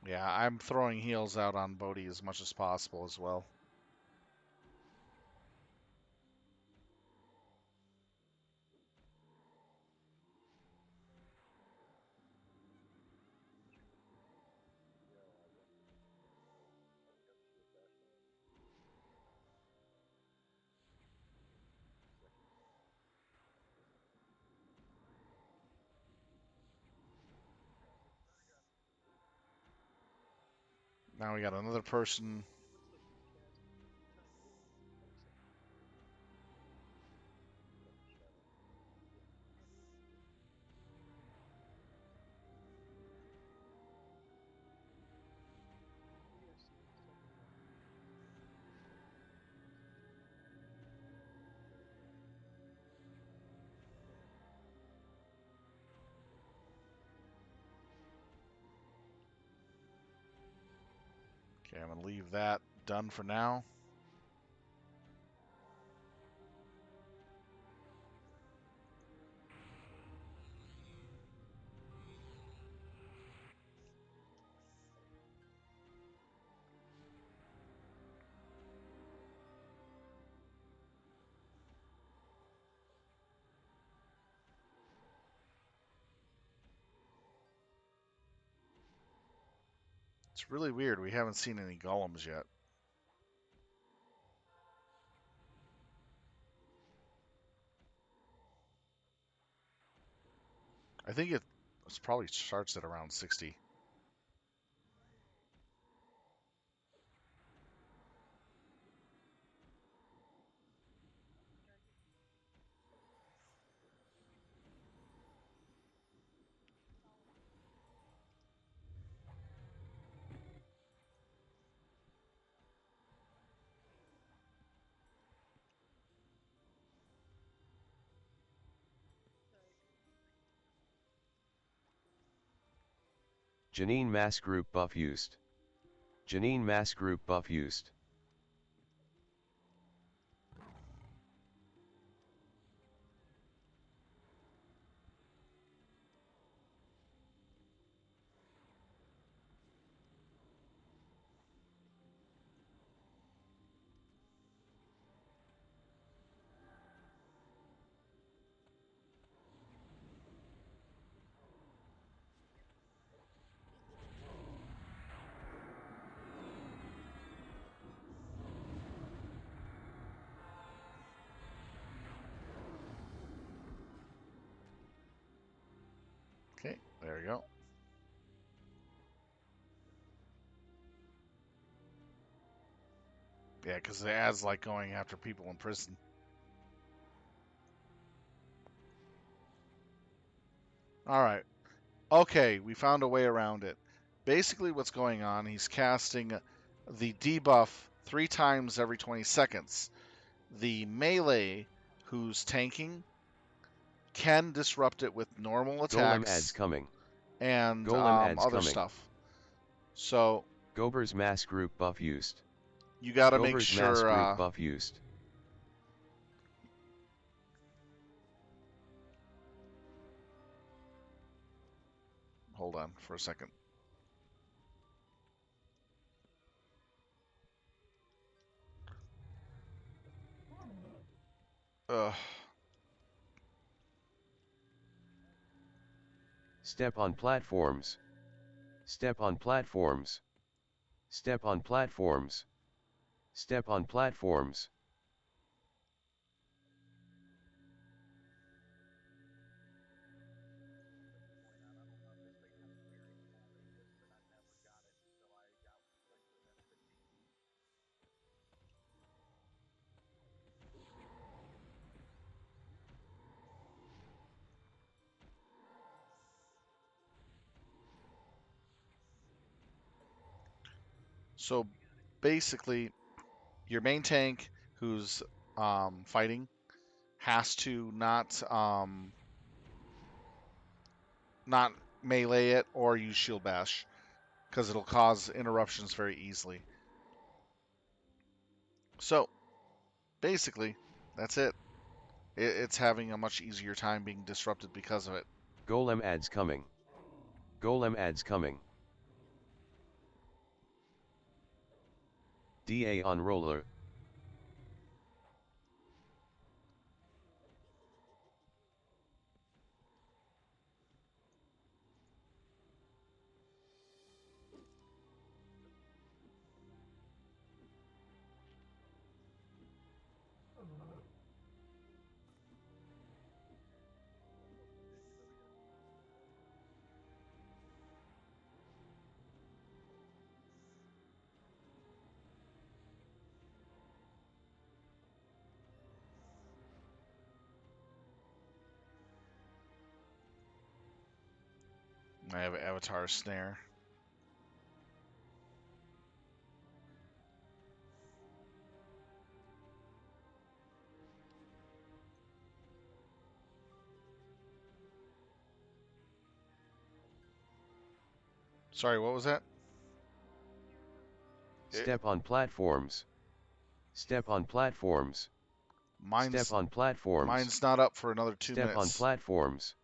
Yeah, I'm throwing heals out on Bodhi as much as possible as well. Now we got another person. Okay, I'm going to leave that done for now. It's really weird. We haven't seen any golems yet. I think it probably starts at around 60. Janine Mass Group buff used. Janine Mass Group buff used. Okay, there we go. Yeah, because the ads like going after people in prison. All right. Okay, we found a way around it. Basically, what's going on, he's casting the debuff 3 times every 20 seconds. The melee, who's tanking, can disrupt it with normal Golem ads attacks coming. and Golem ads other coming. stuff. So Gober's Mass Group buff used. you got to make Gober's Mass sure. Group buff used. Hold on for a second. Ugh. Step on platforms. Step on platforms. Step on platforms. Step on platforms. So basically, your main tank who's fighting has to not melee it or use shield bash because it'll cause interruptions very easily. So basically, that's it. It's having a much easier time being disrupted because of it. Golem ads coming. Golem ads coming. DA on roller. I have Avatar Snare. Sorry, what was that? Step on platforms. Step on platforms. Step on platforms. Mine's not up for another 2 minutes. Step on platforms.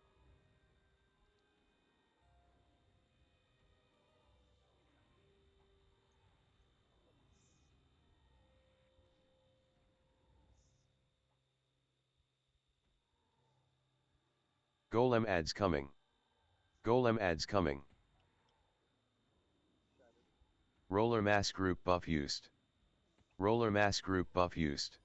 Golem ads coming. Golem ads coming. Roller mass group buff used. Roller mass group buff used.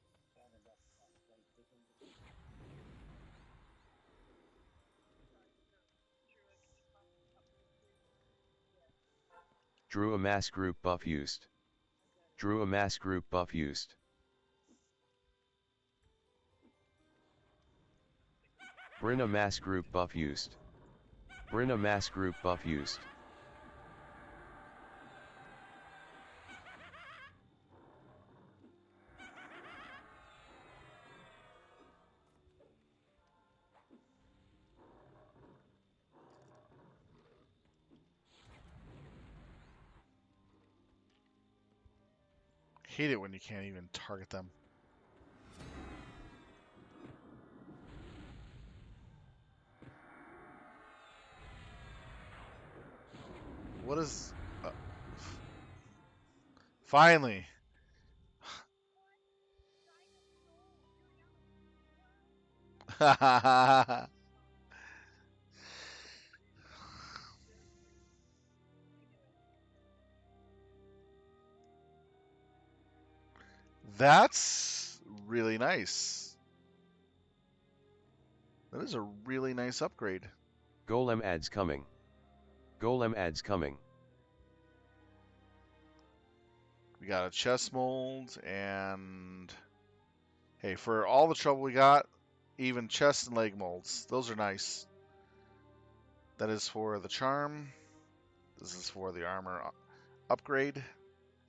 Drew a mass group buff used. Drew a mass group buff used. Brin a mass group buff used. Brin a mass group buff used. Hate it when you can't even target them. What is... finally! That's really nice. That is a really nice upgrade. Golem ads coming. Golem ads coming. We got a chest mold, and hey, for all the trouble we got, even chest and leg molds. Those are nice. That is for the charm. This is for the armor upgrade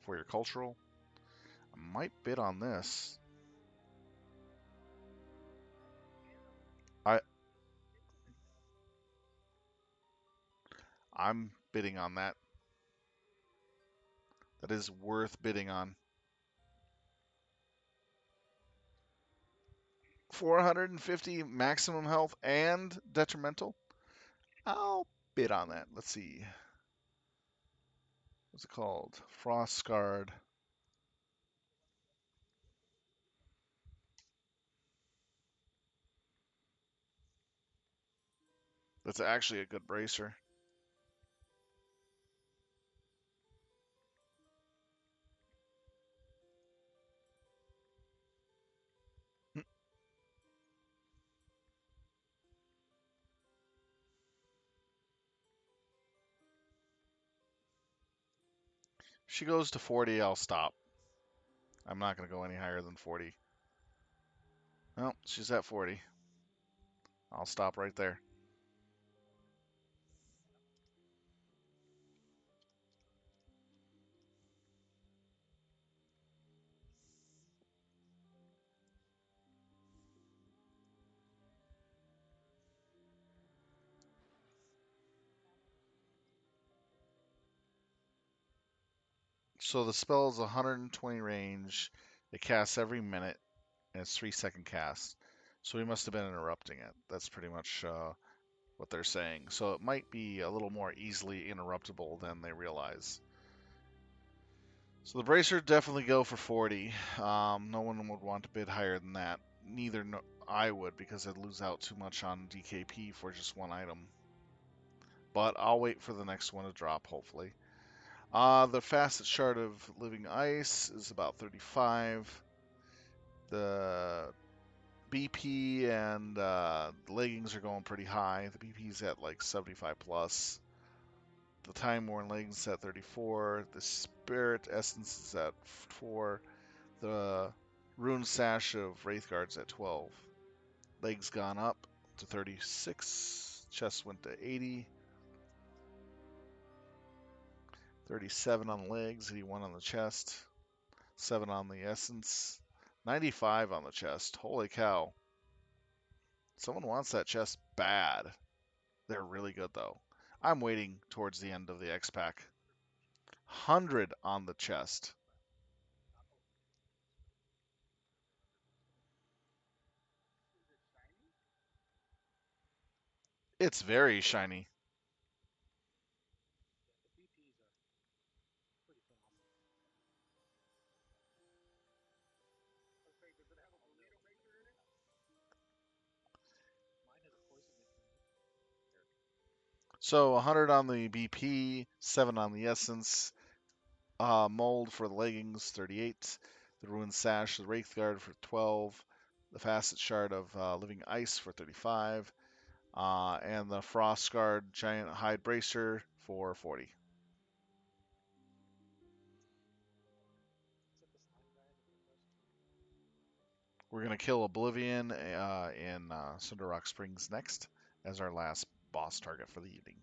for your cultural. I might bid on this. I'm bidding on that. That is worth bidding on. 450 maximum health and detrimental. I'll bid on that. Let's see. What's it called? Frostcrypt. That's actually a good bracer. If she goes to 40, I'll stop. I'm not going to go any higher than 40. Well, she's at 40. I'll stop right there. So the spell is 120 range. It casts every minute, and it's 3-second cast. So we must have been interrupting it. That's pretty much what they're saying. So it might be a little more easily interruptible than they realize. So the bracer definitely go for 40. No one would want to bid higher than that. Neither I would, because I'd lose out too much on DKP for just one item. But I'll wait for the next one to drop, hopefully. The fastest shard of living ice is about 35. The BP and leggings are going pretty high. The BP's at like 75 plus. The Time Worn leggings is at 34. The Spirit Essence is at 4. The Rune Sash of Wraithguard's at 12. Legs gone up to 36. Chest went to 80. 37 on the legs, 81 on the chest, 7 on the essence, 95 on the chest. Holy cow. Someone wants that chest bad. They're really good, though. I'm waiting towards the end of the X-Pack. 100 on the chest. It's very shiny. So 100 on the BP, 7 on the Essence, mold for the leggings, 38. The Ruined Sash, the Wraithguard for 12. The Facet Shard of Living Ice for 35. And the Frostcrypt Giant Hide Bracer for 40. We're going to kill Oblivion in Cinderrock Springs next as our last boss target for the evening.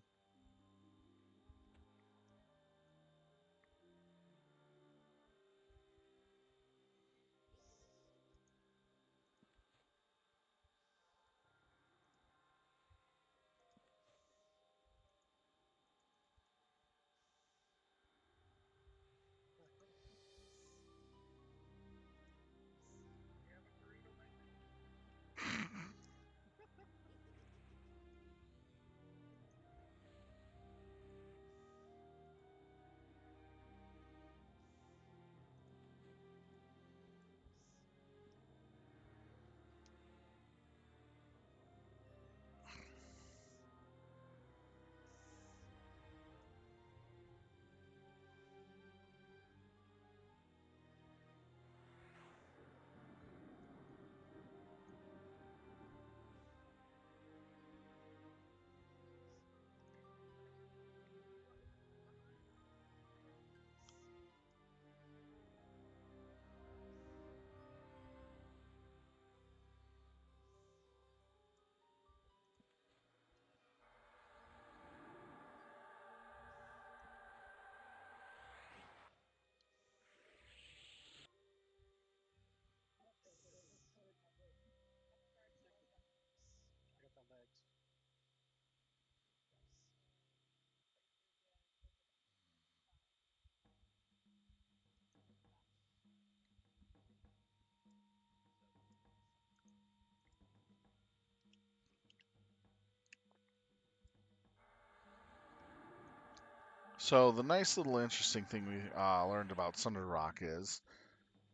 So the nice little interesting thing we learned about Cinderrock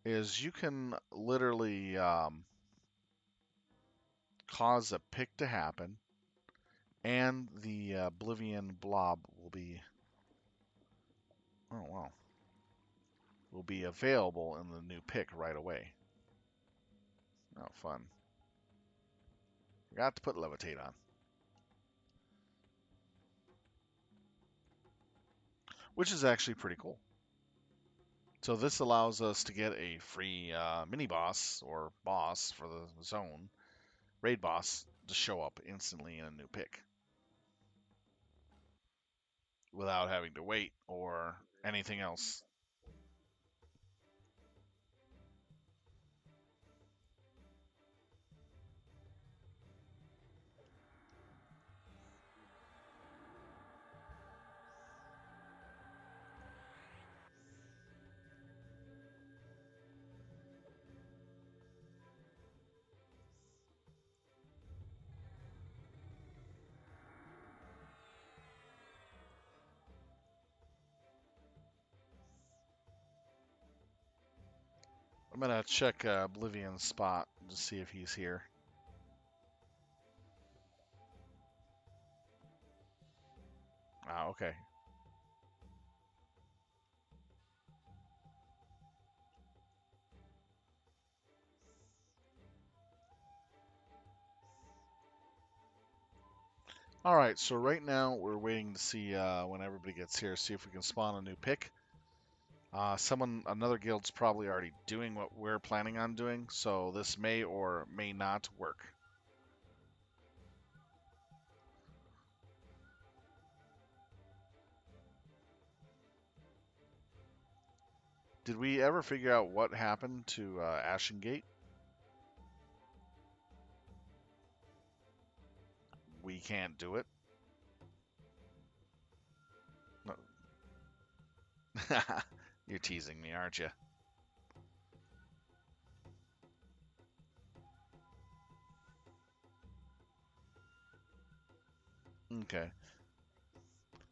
is you can literally cause a pick to happen, and the Oblivion blob will be available in the new pick right away. Oh, fun! Forgot to put levitate on, which is actually pretty cool. So this allows us to get a free mini boss or boss for the zone raid boss to show up instantly in a new pick without having to wait or anything else. I'm gonna check Oblivion's spot to see if he's here. Ah, okay. All right, so right now we're waiting to see when everybody gets here, see if we can spawn a new pick. Another guild's probably already doing what we're planning on doing, so this may or may not work. Did we ever figure out what happened to Ashen Gate? We can't do it. No. You're teasing me, aren't you? Okay.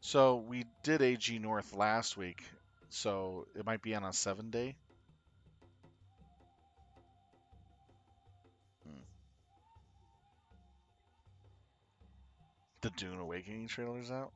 So we did AG North last week, so it might be on a 7 day. Hmm. The Dune Awakening trailer's out.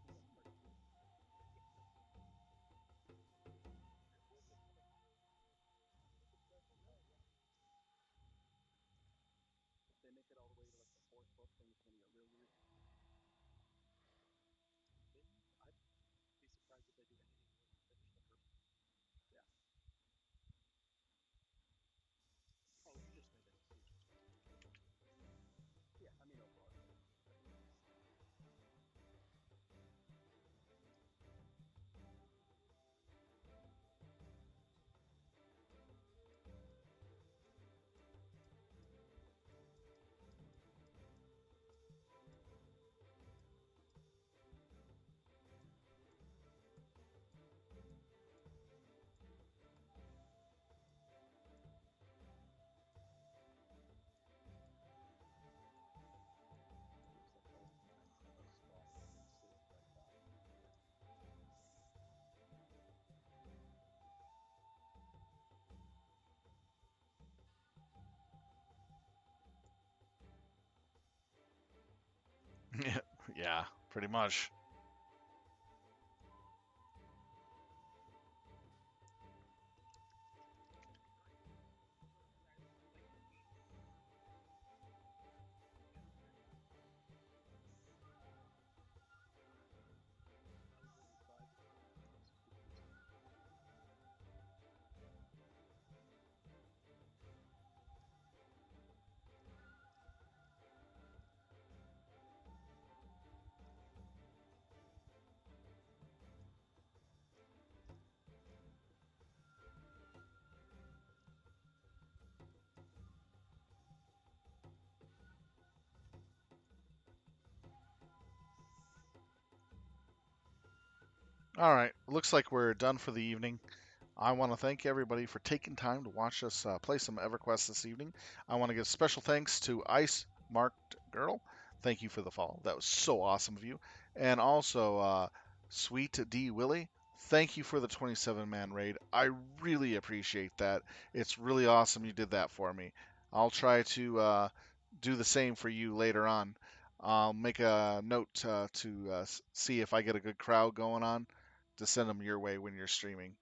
Yeah, pretty much. All right, looks like we're done for the evening. I want to thank everybody for taking time to watch us play some EverQuest this evening. I want to give special thanks to Ice Marked Girl. Thank you for the follow. That was so awesome of you. And also, Sweet D Willie. Thank you for the 27-man raid. I really appreciate that. It's really awesome you did that for me. I'll try to do the same for you later on. I'll make a note to see if I get a good crowd going on to send them your way when you're streaming.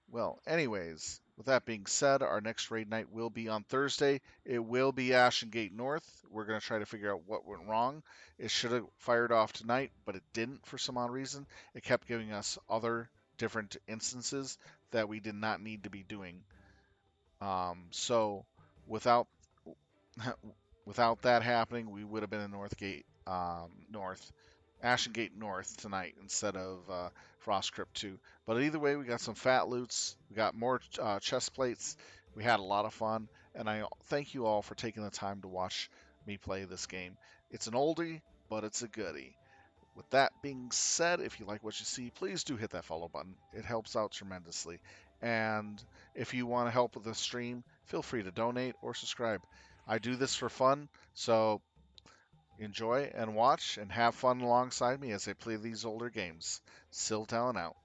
Well, anyways, with that being said, our next raid night will be on Thursday. It will be Ashen Gate North. We're going to try to figure out what went wrong. It should have fired off tonight, but it didn't for some odd reason. It kept giving us other different instances that we did not need to be doing. So without without that happening, we would have been in North, Ashen Gate North tonight instead of Frostcrypt 2. But either way, we got some fat loots. We got more chest plates. We had a lot of fun, and I thank you all for taking the time to watch me play this game. It's an oldie, but it's a goodie. With that being said, if you like what you see, please do hit that follow button. It helps out tremendously. And if you want to help with the stream, feel free to donate or subscribe. I do this for fun, so enjoy and watch and have fun alongside me as I play these older games. Siltown out.